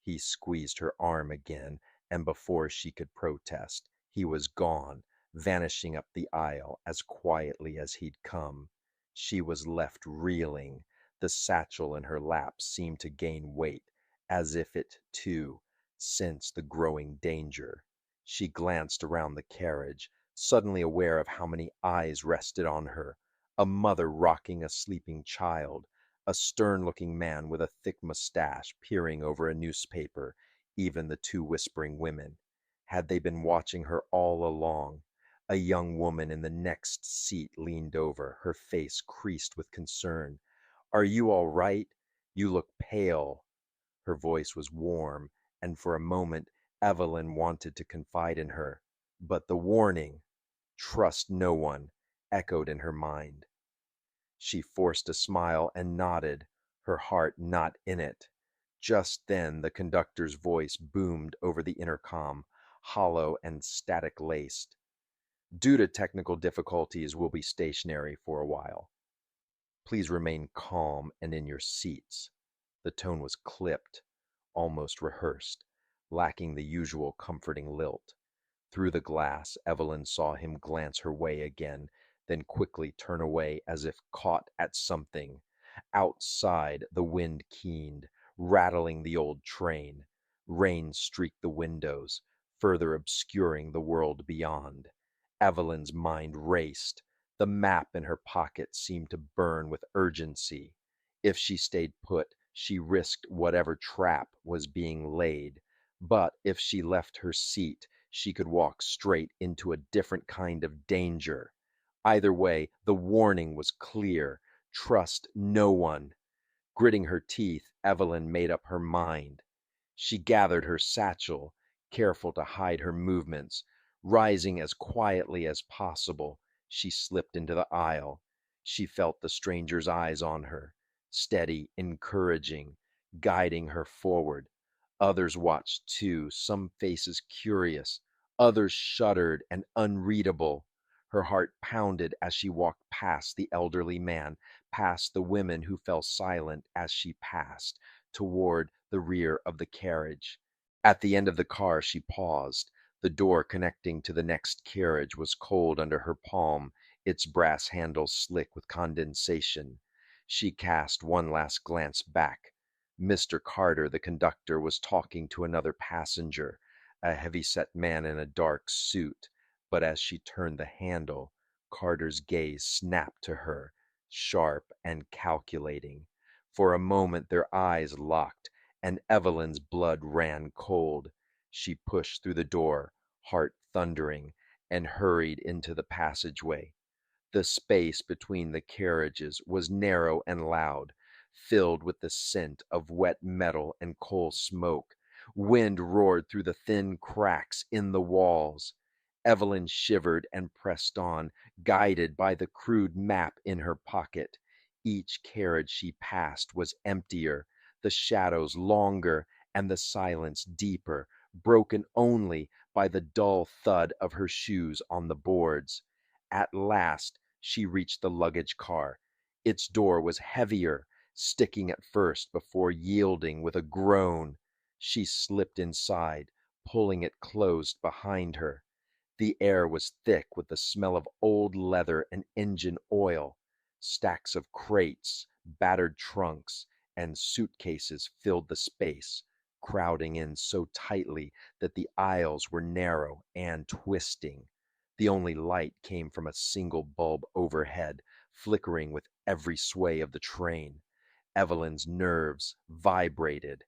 He squeezed her arm again, and before she could protest, he was gone, vanishing up the aisle as quietly as he'd come. She was left reeling. The satchel in her lap seemed to gain weight, as if it, too, sensed the growing danger. She glanced around the carriage, suddenly aware of how many eyes rested on her. A mother rocking a sleeping child, a stern-looking man with a thick mustache peering over a newspaper, even the two whispering women. Had they been watching her all along? A young woman in the next seat leaned over, her face creased with concern. "Are you all right? You look pale." Her voice was warm, and for a moment Evelyn wanted to confide in her. But the warning, "Trust no one," echoed in her mind. She forced a smile and nodded, her heart not in it. Just then the conductor's voice boomed over the intercom, hollow and static-laced. "Due to technical difficulties, we'll be stationary for a while. Please remain calm and in your seats." The tone was clipped, almost rehearsed, lacking the usual comforting lilt. Through the glass, Evelyn saw him glance her way again, then quickly turn away as if caught at something. Outside, the wind keened, rattling the old train. Rain streaked the windows, further obscuring the world beyond. Evelyn's mind raced. The map in her pocket seemed to burn with urgency. If she stayed put, she risked whatever trap was being laid. But if she left her seat, she could walk straight into a different kind of danger. Either way, the warning was clear. Trust no one. Gritting her teeth, Evelyn made up her mind. She gathered her satchel, careful to hide her movements. Rising as quietly as possible, she slipped into the aisle. She felt the stranger's eyes on her, steady, encouraging, guiding her forward. Others watched too, some faces curious, others shuddered and unreadable. Her heart pounded as she walked past the elderly man, past the women who fell silent as she passed, toward the rear of the carriage. At the end of the car, she paused. The door connecting to the next carriage was cold under her palm, its brass handles slick with condensation. She cast one last glance back. Mr. Carter, the conductor, was talking to another passenger, a heavy-set man in a dark suit. But as she turned the handle, Carter's gaze snapped to her, sharp and calculating. For a moment their eyes locked, and Evelyn's blood ran cold. She pushed through the door, heart thundering, and hurried into the passageway. The space between the carriages was narrow and loud, filled with the scent of wet metal and coal smoke. Wind roared through the thin cracks in the walls. Evelyn shivered and pressed on, guided by the crude map in her pocket. Each carriage she passed was emptier, the shadows longer, and the silence deeper, broken only by the dull thud of her shoes on the boards. At last she reached the luggage car. Its door was heavier, sticking at first before yielding with a groan. She slipped inside, pulling it closed behind her. The air was thick with the smell of old leather and engine oil. Stacks of crates, battered trunks, and suitcases filled the space, crowding in so tightly that the aisles were narrow and twisting. The only light came from a single bulb overhead, flickering with every sway of the train. Evelyn's nerves vibrated.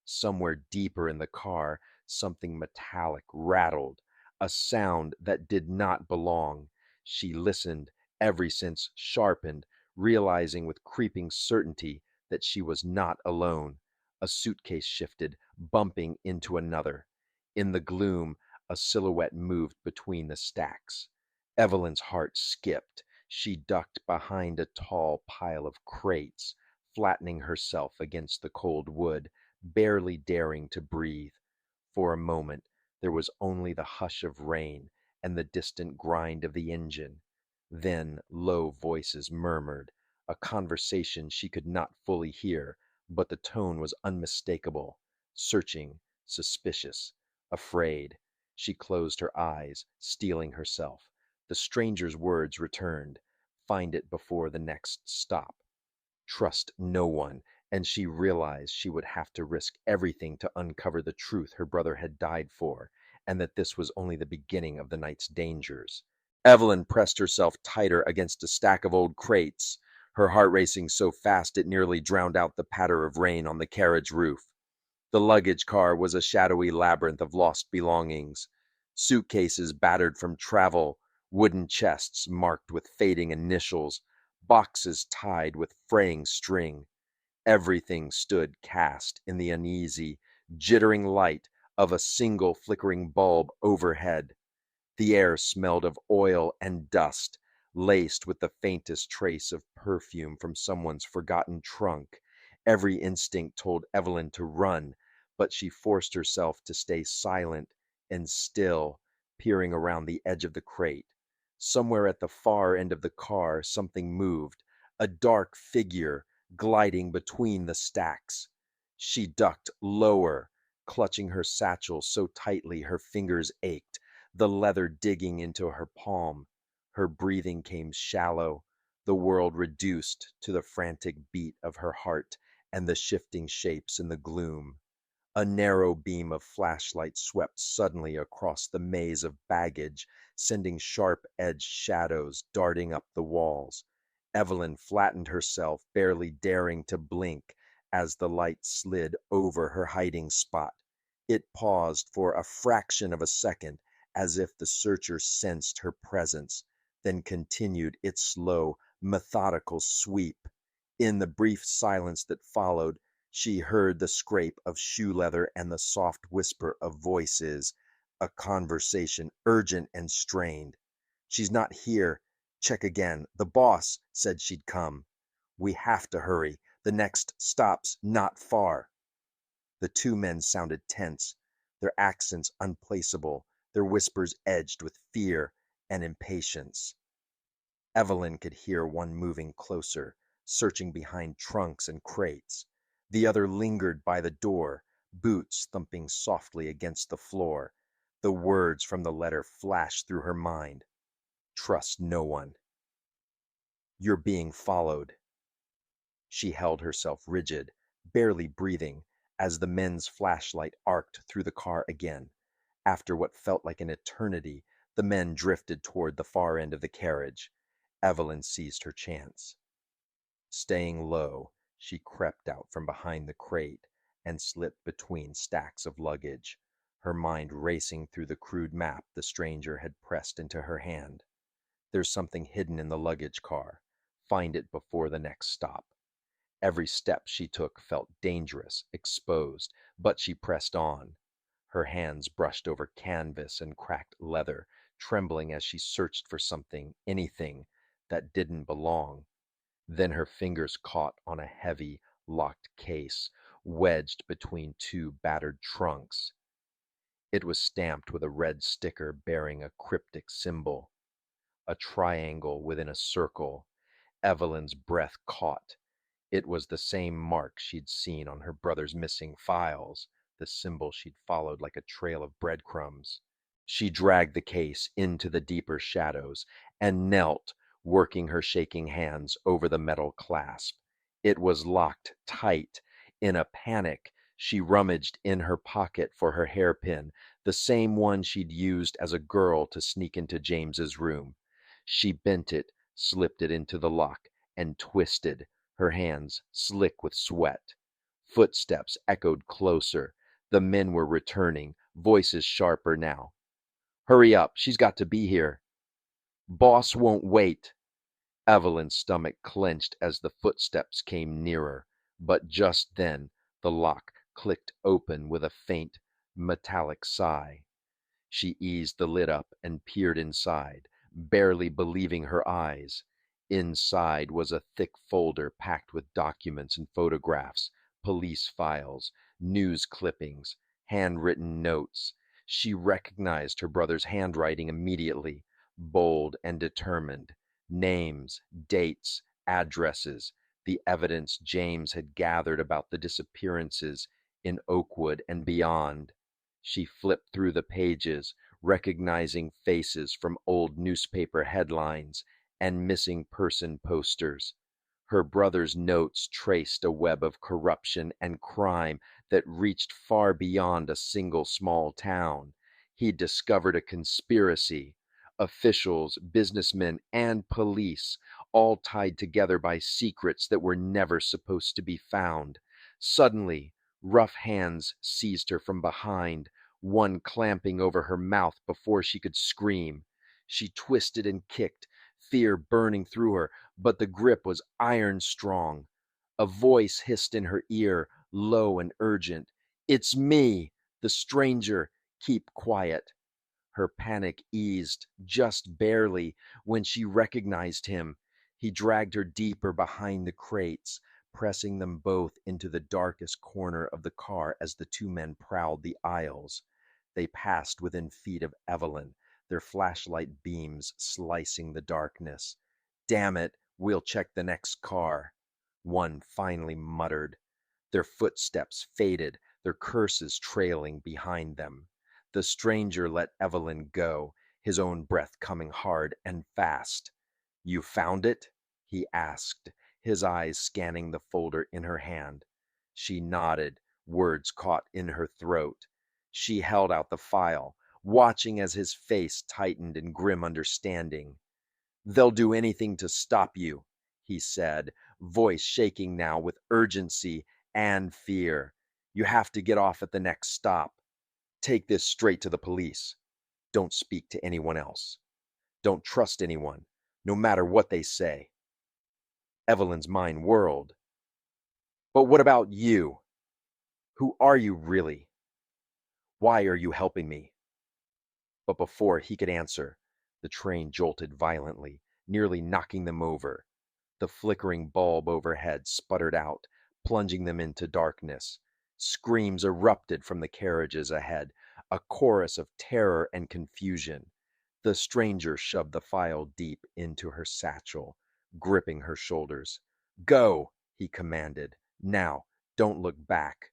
Somewhere deeper in the car, something metallic rattled, a sound that did not belong. She listened, every sense sharpened, realizing with creeping certainty that she was not alone. A suitcase shifted, bumping into another. In the gloom, a silhouette moved between the stacks. Evelyn's heart skipped. She ducked behind a tall pile of crates, flattening herself against the cold wood, barely daring to breathe. For a moment, there was only the hush of rain and the distant grind of the engine. Then low voices murmured, a conversation she could not fully hear, but the tone was unmistakable, searching, suspicious, afraid. She closed her eyes, steeling herself. The stranger's words returned. Find it before the next stop. Trust no one, and she realized she would have to risk everything to uncover the truth her brother had died for, and that this was only the beginning of the night's dangers. Evelyn pressed herself tighter against a stack of old crates, her heart racing so fast it nearly drowned out the patter of rain on the carriage roof. The luggage car was a shadowy labyrinth of lost belongings, suitcases battered from travel, wooden chests marked with fading initials, boxes tied with fraying string. Everything stood cast in the uneasy, jittering light of a single flickering bulb overhead. The air smelled of oil and dust, laced with the faintest trace of perfume from someone's forgotten trunk. Every instinct told Evelyn to run, but she forced herself to stay silent and still, peering around the edge of the crate. Somewhere at the far end of the car, something moved, a dark figure gliding between the stacks. She ducked lower, clutching her satchel so tightly her fingers ached, the leather digging into her palm. Her breathing came shallow, the world reduced to the frantic beat of her heart and the shifting shapes in the gloom. A narrow beam of flashlight swept suddenly across the maze of baggage, sending sharp-edged shadows darting up the walls. Evelyn flattened herself, barely daring to blink, as the light slid over her hiding spot. It paused for a fraction of a second, as if the searcher sensed her presence, then continued its slow, methodical sweep. In the brief silence that followed, she heard the scrape of shoe leather and the soft whisper of voices, a conversation urgent and strained. "She's not here. Check again. The boss said she'd come. We have to hurry. The next stop's not far." The two men sounded tense, their accents unplaceable, their whispers edged with fear and impatience. Evelyn could hear one moving closer, searching behind trunks and crates. The other lingered by the door, boots thumping softly against the floor. The words from the letter flashed through her mind. "Trust no one. You're being followed." She held herself rigid, barely breathing, as the men's flashlight arced through the car again. After what felt like an eternity, the men drifted toward the far end of the carriage. Evelyn seized her chance. Staying low, she crept out from behind the crate and slipped between stacks of luggage, her mind racing through the crude map the stranger had pressed into her hand. "There's something hidden in the luggage car. Find it before the next stop." Every step she took felt dangerous, exposed, but she pressed on. Her hands brushed over canvas and cracked leather, trembling as she searched for something, anything, that didn't belong. Then her fingers caught on a heavy, locked case, wedged between two battered trunks. It was stamped with a red sticker bearing a cryptic symbol, a triangle within a circle. Evelyn's breath caught. It was the same mark she'd seen on her brother's missing files, the symbol she'd followed like a trail of breadcrumbs. She dragged the case into the deeper shadows and knelt, working her shaking hands over the metal clasp. It was locked tight. In a panic, she rummaged in her pocket for her hairpin, the same one she'd used as a girl to sneak into James's room. She bent it, slipped it into the lock, and twisted, her hands slick with sweat. Footsteps echoed closer. The men were returning, voices sharper now. "Hurry up, she's got to be here." "Boss won't wait." Evelyn's stomach clenched as the footsteps came nearer, but just then the lock clicked open with a faint, metallic sigh. She eased the lid up and peered inside, barely believing her eyes. Inside was a thick folder packed with documents and photographs, police files, news clippings, handwritten notes. She recognized her brother's handwriting immediately, bold and determined. Names, dates, addresses, the evidence James had gathered about the disappearances in Oakwood and beyond. She flipped through the pages, recognizing faces from old newspaper headlines and missing person posters. Her brother's notes traced a web of corruption and crime that reached far beyond a single small town. He'd discovered a conspiracy. Officials, businessmen, and police, all tied together by secrets that were never supposed to be found. Suddenly, rough hands seized her from behind, one clamping over her mouth before she could scream. She twisted and kicked, fear burning through her, but the grip was iron strong. A voice hissed in her ear, low and urgent. "It's me, the stranger. Keep quiet." Her panic eased, just barely, when she recognized him. He dragged her deeper behind the crates, pressing them both into the darkest corner of the car as the two men prowled the aisles. They passed within feet of Evelyn, their flashlight beams slicing the darkness. "Damn it, we'll check the next car," one finally muttered. Their footsteps faded, their curses trailing behind them. The stranger let Evelyn go, his own breath coming hard and fast. "You found it?" he asked, his eyes scanning the folder in her hand. She nodded, words caught in her throat. She held out the file, watching as his face tightened in grim understanding. "They'll do anything to stop you," he said, voice shaking now with urgency and fear. "You have to get off at the next stop. Take this straight to the police. Don't speak to anyone else. Don't trust anyone, no matter what they say." Evelyn's mind whirled. "But what about you? Who are you really? Why are you helping me?" But before he could answer, the train jolted violently, nearly knocking them over. The flickering bulb overhead sputtered out, plunging them into darkness. Screams erupted from the carriages ahead, a chorus of terror and confusion. The stranger shoved the file deep into her satchel, gripping her shoulders. "Go!" he commanded. "Now, don't look back."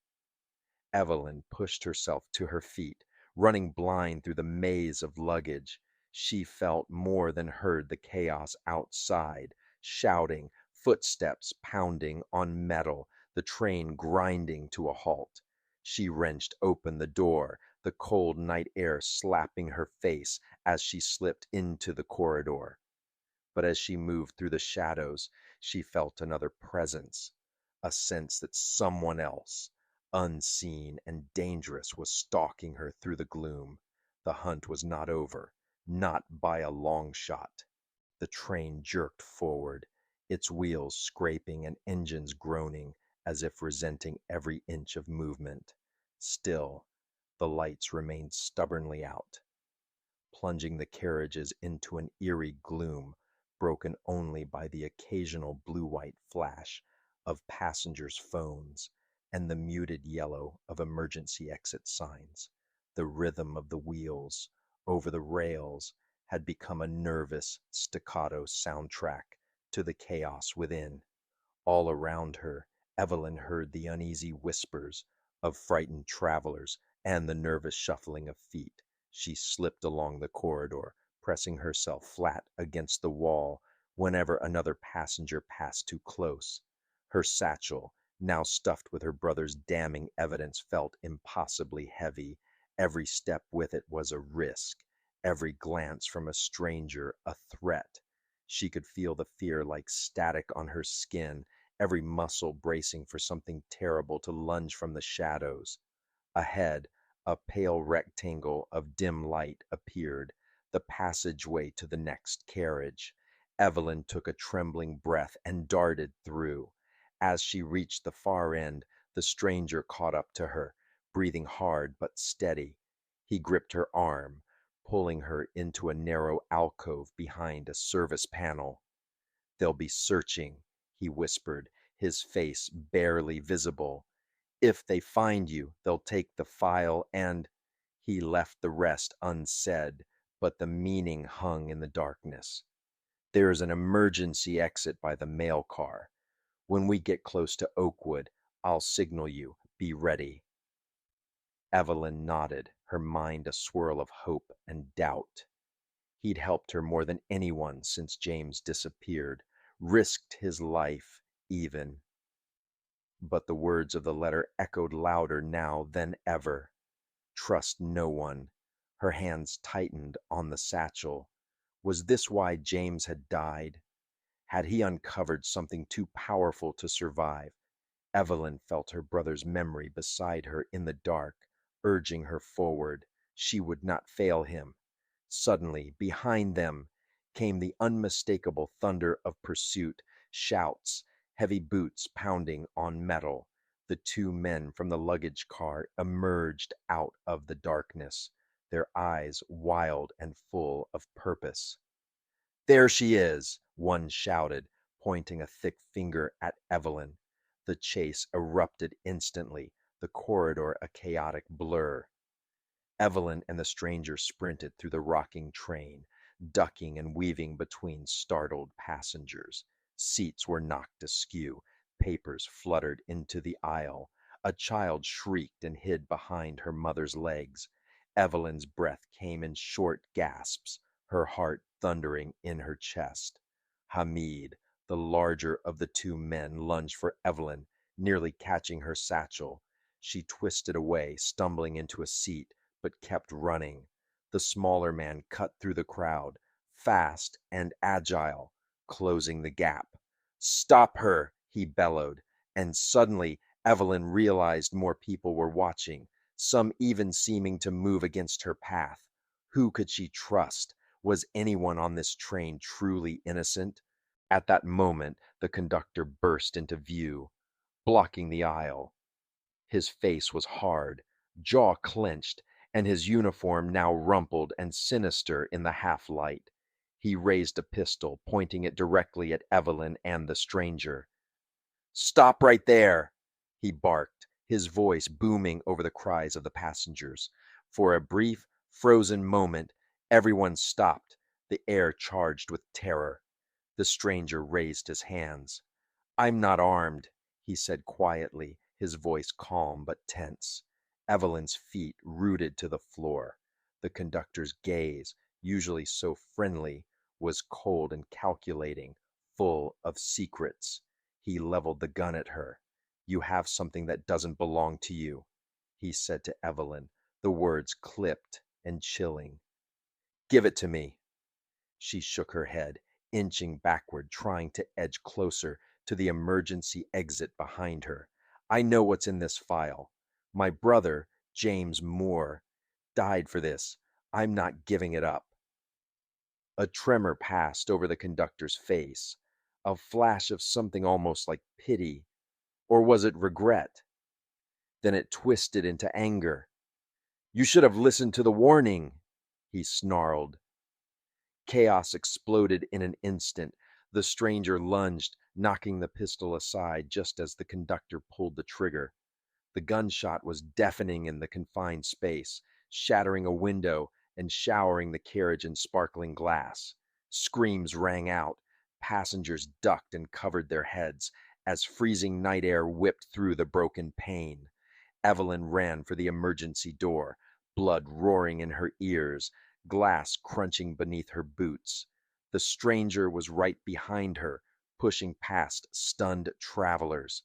Evelyn pushed herself to her feet, running blind through the maze of luggage. She felt more than heard the chaos outside, shouting, footsteps pounding on metal, the train grinding to a halt. She wrenched open the door, the cold night air slapping her face as she slipped into the corridor. But as she moved through the shadows, she felt another presence, a sense that someone else, unseen and dangerous, was stalking her through the gloom. The hunt was not over, not by a long shot. The train jerked forward, its wheels scraping and engines groaning as if resenting every inch of movement. Still, the lights remained stubbornly out, plunging the carriages into an eerie gloom broken only by the occasional blue-white flash of passengers' phones and the muted yellow of emergency exit signs. The rhythm of the wheels over the rails had become a nervous, staccato soundtrack to the chaos within. All around her, Evelyn heard the uneasy whispers of frightened travelers and the nervous shuffling of feet. She slipped along the corridor, pressing herself flat against the wall whenever another passenger passed too close. Her satchel, now stuffed with her brother's damning evidence, felt impossibly heavy. Every step with it was a risk, every glance from a stranger a threat. She could feel the fear like static on her skin, every muscle bracing for something terrible to lunge from the shadows. Ahead, a pale rectangle of dim light appeared, the passageway to the next carriage. Evelyn took a trembling breath and darted through. As she reached the far end, the stranger caught up to her, breathing hard but steady. He gripped her arm, pulling her into a narrow alcove behind a service panel. "They'll be searching," he whispered, his face barely visible. "If they find you, they'll take the file and—" He left the rest unsaid, but the meaning hung in the darkness. "There is an emergency exit by the mail car. When we get close to Oakwood, I'll signal you. Be ready." Evelyn nodded, her mind a swirl of hope and doubt. He'd helped her more than anyone since James disappeared, risked his life even. But the words of the letter echoed louder now than ever. "Trust no one. Her hands tightened on the satchel. Was this why James had died? Had he uncovered something too powerful to survive? Evelyn felt her brother's memory beside her in the dark, urging her forward. She would not fail him. Suddenly, behind them, came the unmistakable thunder of pursuit, shouts, heavy boots pounding on metal. The two men from the luggage car emerged out of the darkness, their eyes wild and full of purpose. "There she is!" one shouted, pointing a thick finger at Evelyn. The chase erupted instantly, the corridor a chaotic blur. Evelyn and the stranger sprinted through the rocking train, ducking and weaving between startled passengers. Seats were knocked askew, papers fluttered into the aisle. A child shrieked and hid behind her mother's legs. Evelyn's breath came in short gasps, her heart thundering in her chest. Hamid, the larger of the two men, lunged for Evelyn, nearly catching her satchel. She twisted away, stumbling into a seat, but kept running. The smaller man cut through the crowd, fast and agile, closing the gap. "Stop her!" he bellowed, and suddenly Evelyn realized more people were watching, some even seeming to move against her path. Who could she trust? Was anyone on this train truly innocent? At that moment, the conductor burst into view, blocking the aisle. His face was hard, jaw clenched, and his uniform now rumpled and sinister in the half light. He raised a pistol, pointing it directly at Evelyn and the stranger. "Stop right there!" he barked, his voice booming over the cries of the passengers. For a brief, frozen moment, everyone stopped, the air charged with terror. The stranger raised his hands. "I'm not armed," he said quietly, his voice calm but tense. Evelyn's feet rooted to the floor. The conductor's gaze, usually so friendly, was cold and calculating, full of secrets. He leveled the gun at her. "You have something that doesn't belong to you," he said to Evelyn, the words clipped and chilling. "Give it to me." She shook her head, inching backward, trying to edge closer to the emergency exit behind her. "I know what's in this file. My brother, James Moore, died for this. I'm not giving it up." A tremor passed over the conductor's face, a flash of something almost like pity. Or was it regret? Then it twisted into anger. "You should have listened to the warning," he snarled. Chaos exploded in an instant. The stranger lunged, knocking the pistol aside just as the conductor pulled the trigger. The gunshot was deafening in the confined space, shattering a window and showering the carriage in sparkling glass. Screams rang out. Passengers ducked and covered their heads as freezing night air whipped through the broken pane. Evelyn ran for the emergency door, blood roaring in her ears, glass crunching beneath her boots. The stranger was right behind her, pushing past stunned travelers.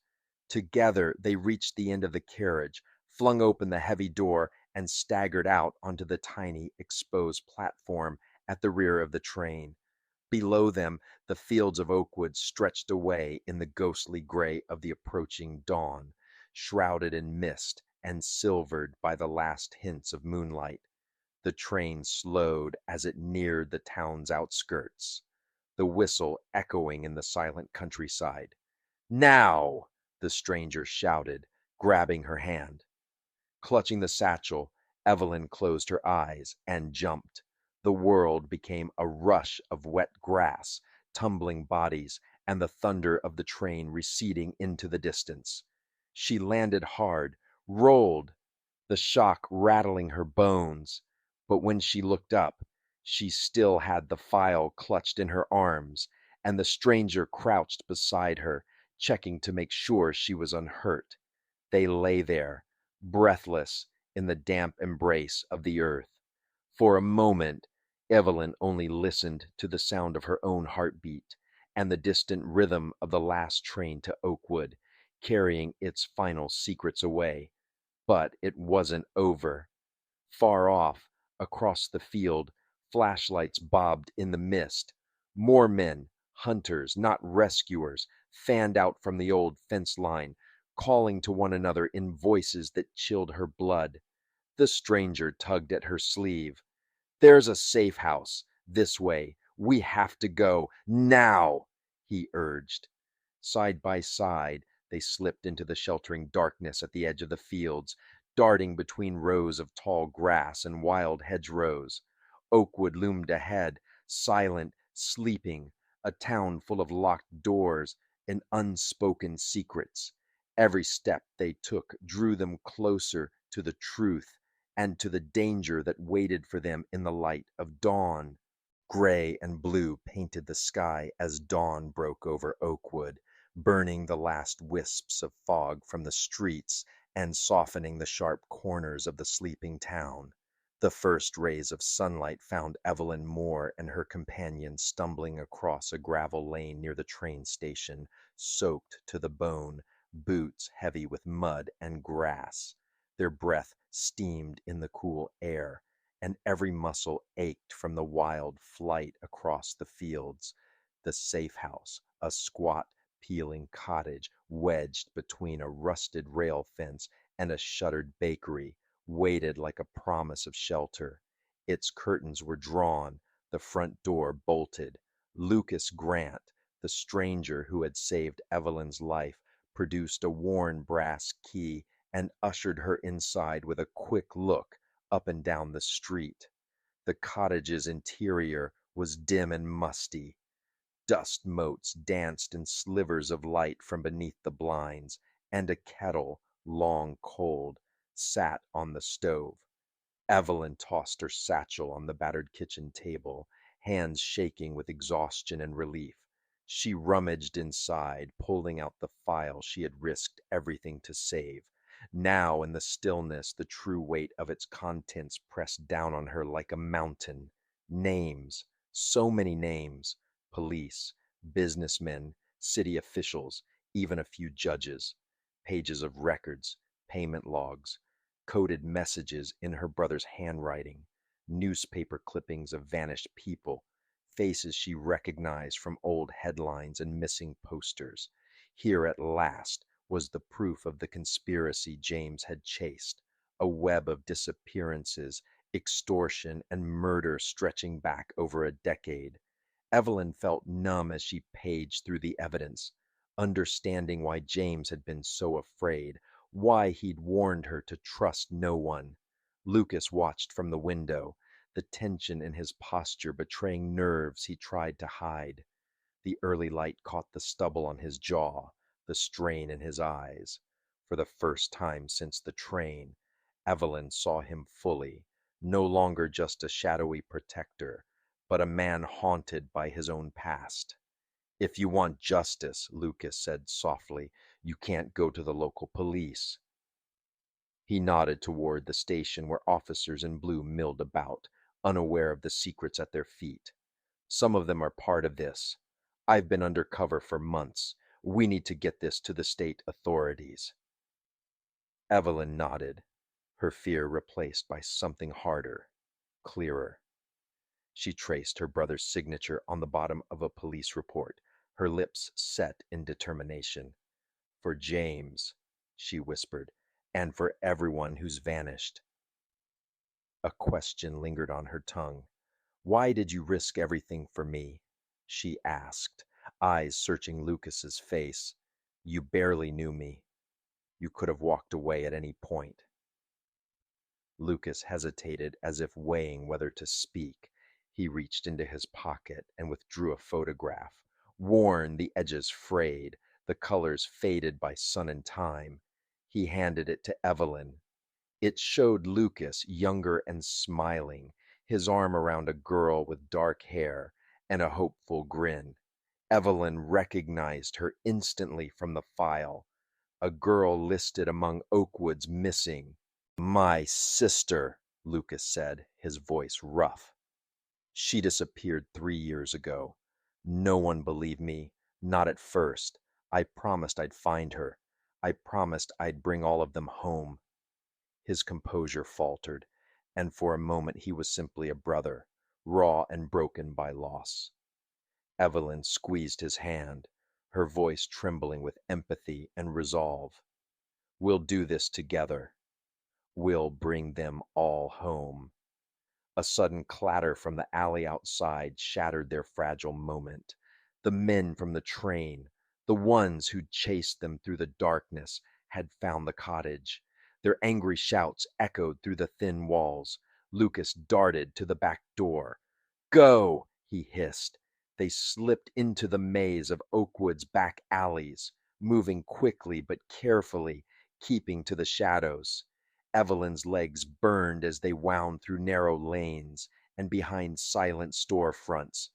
Together they reached the end of the carriage, flung open the heavy door, and staggered out onto the tiny, exposed platform at the rear of the train. Below them, the fields of Oakwood stretched away in the ghostly gray of the approaching dawn, shrouded in mist and silvered by the last hints of moonlight. The train slowed as it neared the town's outskirts, the whistle echoing in the silent countryside. "Now!" the stranger shouted, grabbing her hand. Clutching the satchel, Evelyn closed her eyes and jumped. The world became a rush of wet grass, tumbling bodies, and the thunder of the train receding into the distance. She landed hard, rolled, the shock rattling her bones. But when she looked up, she still had the file clutched in her arms, and the stranger crouched beside her, checking to make sure she was unhurt. They lay there, breathless, in the damp embrace of the earth. For a moment, Evelyn only listened to the sound of her own heartbeat and the distant rhythm of the last train to Oakwood, carrying its final secrets away. But it wasn't over. Far off, Across the field, flashlights bobbed in the mist. More men, hunters, not rescuers, fanned out from the old fence line, calling to one another in voices that chilled her blood. The stranger tugged at her sleeve. "There's a safe house. This way. We have to go. Now!" he urged. Side by side, they slipped into the sheltering darkness at the edge of the fields, darting between rows of tall grass and wild hedgerows. Oakwood loomed ahead, silent, sleeping, a town full of locked doors and unspoken secrets. Every step they took drew them closer to the truth and to the danger that waited for them in the light of dawn. Gray and blue painted the sky as dawn broke over Oakwood, burning the last wisps of fog from the streets and softening the sharp corners of the sleeping town. The first rays of sunlight found Evelyn Moore and her companion stumbling across a gravel lane near the train station, soaked to the bone, boots heavy with mud and grass. Their breath steamed in the cool air, and every muscle ached from the wild flight across the fields. The safe house, a squat, peeling cottage wedged between a rusted rail fence and a shuttered bakery, waited like a promise of shelter. Its curtains were drawn, the front door bolted. Lucas Grant, the stranger who had saved Evelyn's life, produced a worn brass key and ushered her inside with a quick look up and down the street. The cottage's interior was dim and musty. Dust motes danced in slivers of light from beneath the blinds, and a kettle, long cold, sat on the stove. Evelyn tossed her satchel on the battered kitchen table, hands shaking with exhaustion and relief. She rummaged inside, pulling out the file she had risked everything to save. Now, in the stillness, the true weight of its contents pressed down on her like a mountain. Names, so many names: police, businessmen, city officials, even a few judges. Pages of records, payment logs, coded messages in her brother's handwriting, newspaper clippings of vanished people, faces she recognized from old headlines and missing posters. Here at last was the proof of the conspiracy James had chased, a web of disappearances, extortion, and murder stretching back over a decade. Evelyn felt numb as she paged through the evidence, understanding why James had been so afraid, why he'd warned her to trust no one. Lucas watched from the window, the tension in his posture betraying nerves he tried to hide. The early light caught the stubble on his jaw, the strain in his eyes. For the first time since the train, Evelyn saw him fully, no longer just a shadowy protector, but a man haunted by his own past. "If you want justice," Lucas said softly, "you can't go to the local police." He nodded toward the station where officers in blue milled about, unaware of the secrets at their feet. "Some of them are part of this. I've been undercover for months. We need to get this to the state authorities." Evelyn nodded, her fear replaced by something harder, clearer. She traced her brother's signature on the bottom of a police report, her lips set in determination. "For James," she whispered, "and for everyone who's vanished." A question lingered on her tongue. "Why did you risk everything for me?" she asked, eyes searching Lucas's face. "You barely knew me. You could have walked away at any point." Lucas hesitated, as if weighing whether to speak. He reached into his pocket and withdrew a photograph. Worn, the edges frayed, the colors faded by sun and time. He handed it to Evelyn. It showed Lucas, younger and smiling, his arm around a girl with dark hair and a hopeful grin. Evelyn recognized her instantly from the file, a girl listed among Oakwood's missing. "My sister," Lucas said, his voice rough. "She disappeared 3 years ago. No one believed me, not at first. I promised I'd find her. I promised I'd bring all of them home." His composure faltered. and for a moment he was simply a brother, raw and broken by loss. Evelyn squeezed his hand, her voice trembling with empathy and resolve. We'll do this together. We'll bring them all home. A sudden clatter from the alley outside shattered their fragile moment. The men from the train, the ones who'd chased them through the darkness, had found the cottage. Their angry shouts echoed through the thin walls. Lucas darted to the back door. Go, he hissed. They slipped into the maze of Oakwood's back alleys, moving quickly but carefully, keeping to the shadows. Evelyn's legs burned as they wound through narrow lanes and behind silent storefronts.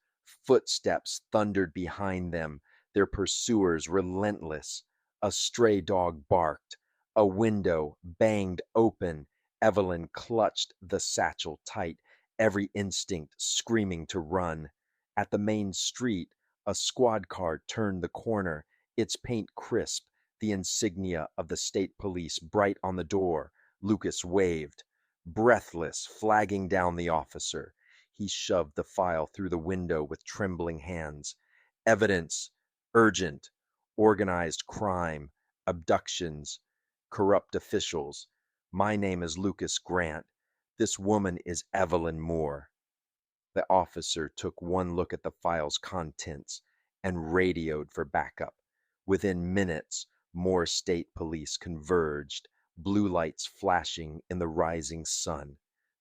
Footsteps thundered behind them, their pursuers relentless. A stray dog barked. A window banged open. Evelyn clutched the satchel tight, every instinct screaming to run. At the main street, a squad car turned the corner, its paint crisp, the insignia of the state police bright on the door. Lucas waved, breathless, flagging down the officer. He shoved the file through the window with trembling hands. Evidence, urgent, organized crime, abductions, corrupt officials. My name is Lucas Grant. This woman is Evelyn Moore. The officer took one look at the file's contents and radioed for backup. Within minutes, more state police converged, blue lights flashing in the rising sun.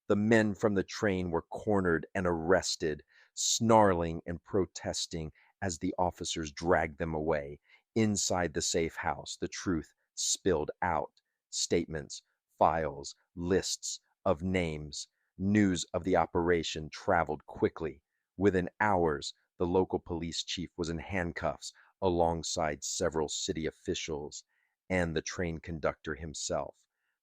The men from the train were cornered and arrested, snarling and protesting as the officers dragged them away. Inside the safe house, the truth spilled out. Statements, files, lists of names. News of the operation traveled quickly. Within hours, the local police chief was in handcuffs alongside several city officials and the train conductor himself.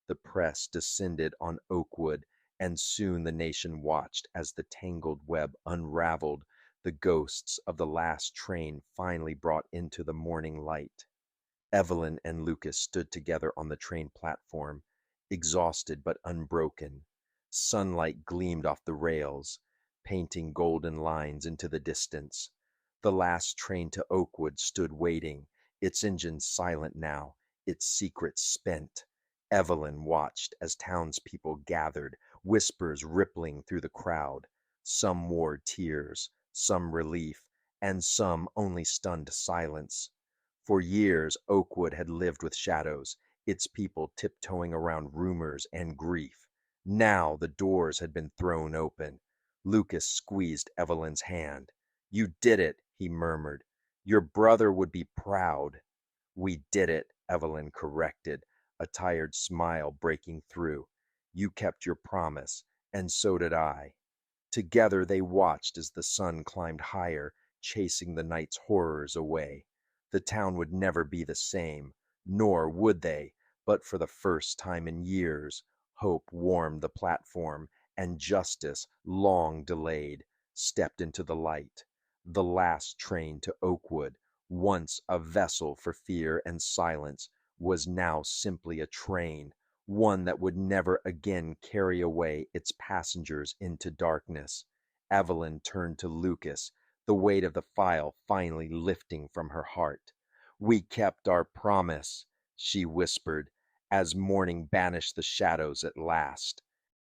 The press descended on Oakwood, and soon the nation watched as the tangled web unraveled, the ghosts of the last train finally brought into the morning light. Evelyn and Lucas stood together on the train platform, exhausted but unbroken. Sunlight gleamed off the rails, painting golden lines into the distance. The last train to Oakwood stood waiting, its engines silent now, its secrets spent. Evelyn watched as townspeople gathered, whispers rippling through the crowd. Some wore tears, some relief, and some only stunned silence. For years, Oakwood had lived with shadows, its people tiptoeing around rumors and grief. Now the doors had been thrown open. Lucas squeezed Evelyn's hand. You did it, he murmured. Your brother would be proud. We did it, Evelyn corrected, a tired smile breaking through. You kept your promise, and so did I. Together they watched as the sun climbed higher, chasing the night's horrors away. The town would never be the same, nor would they, but for the first time in years, hope warmed the platform, and justice, long delayed, stepped into the light. The last train to Oakwood, once a vessel for fear and silence, was now simply a train, one that would never again carry away its passengers into darkness. Evelyn turned to Lucas, the weight of the file finally lifting from her heart. We kept our promise, she whispered, as morning banished the shadows at last.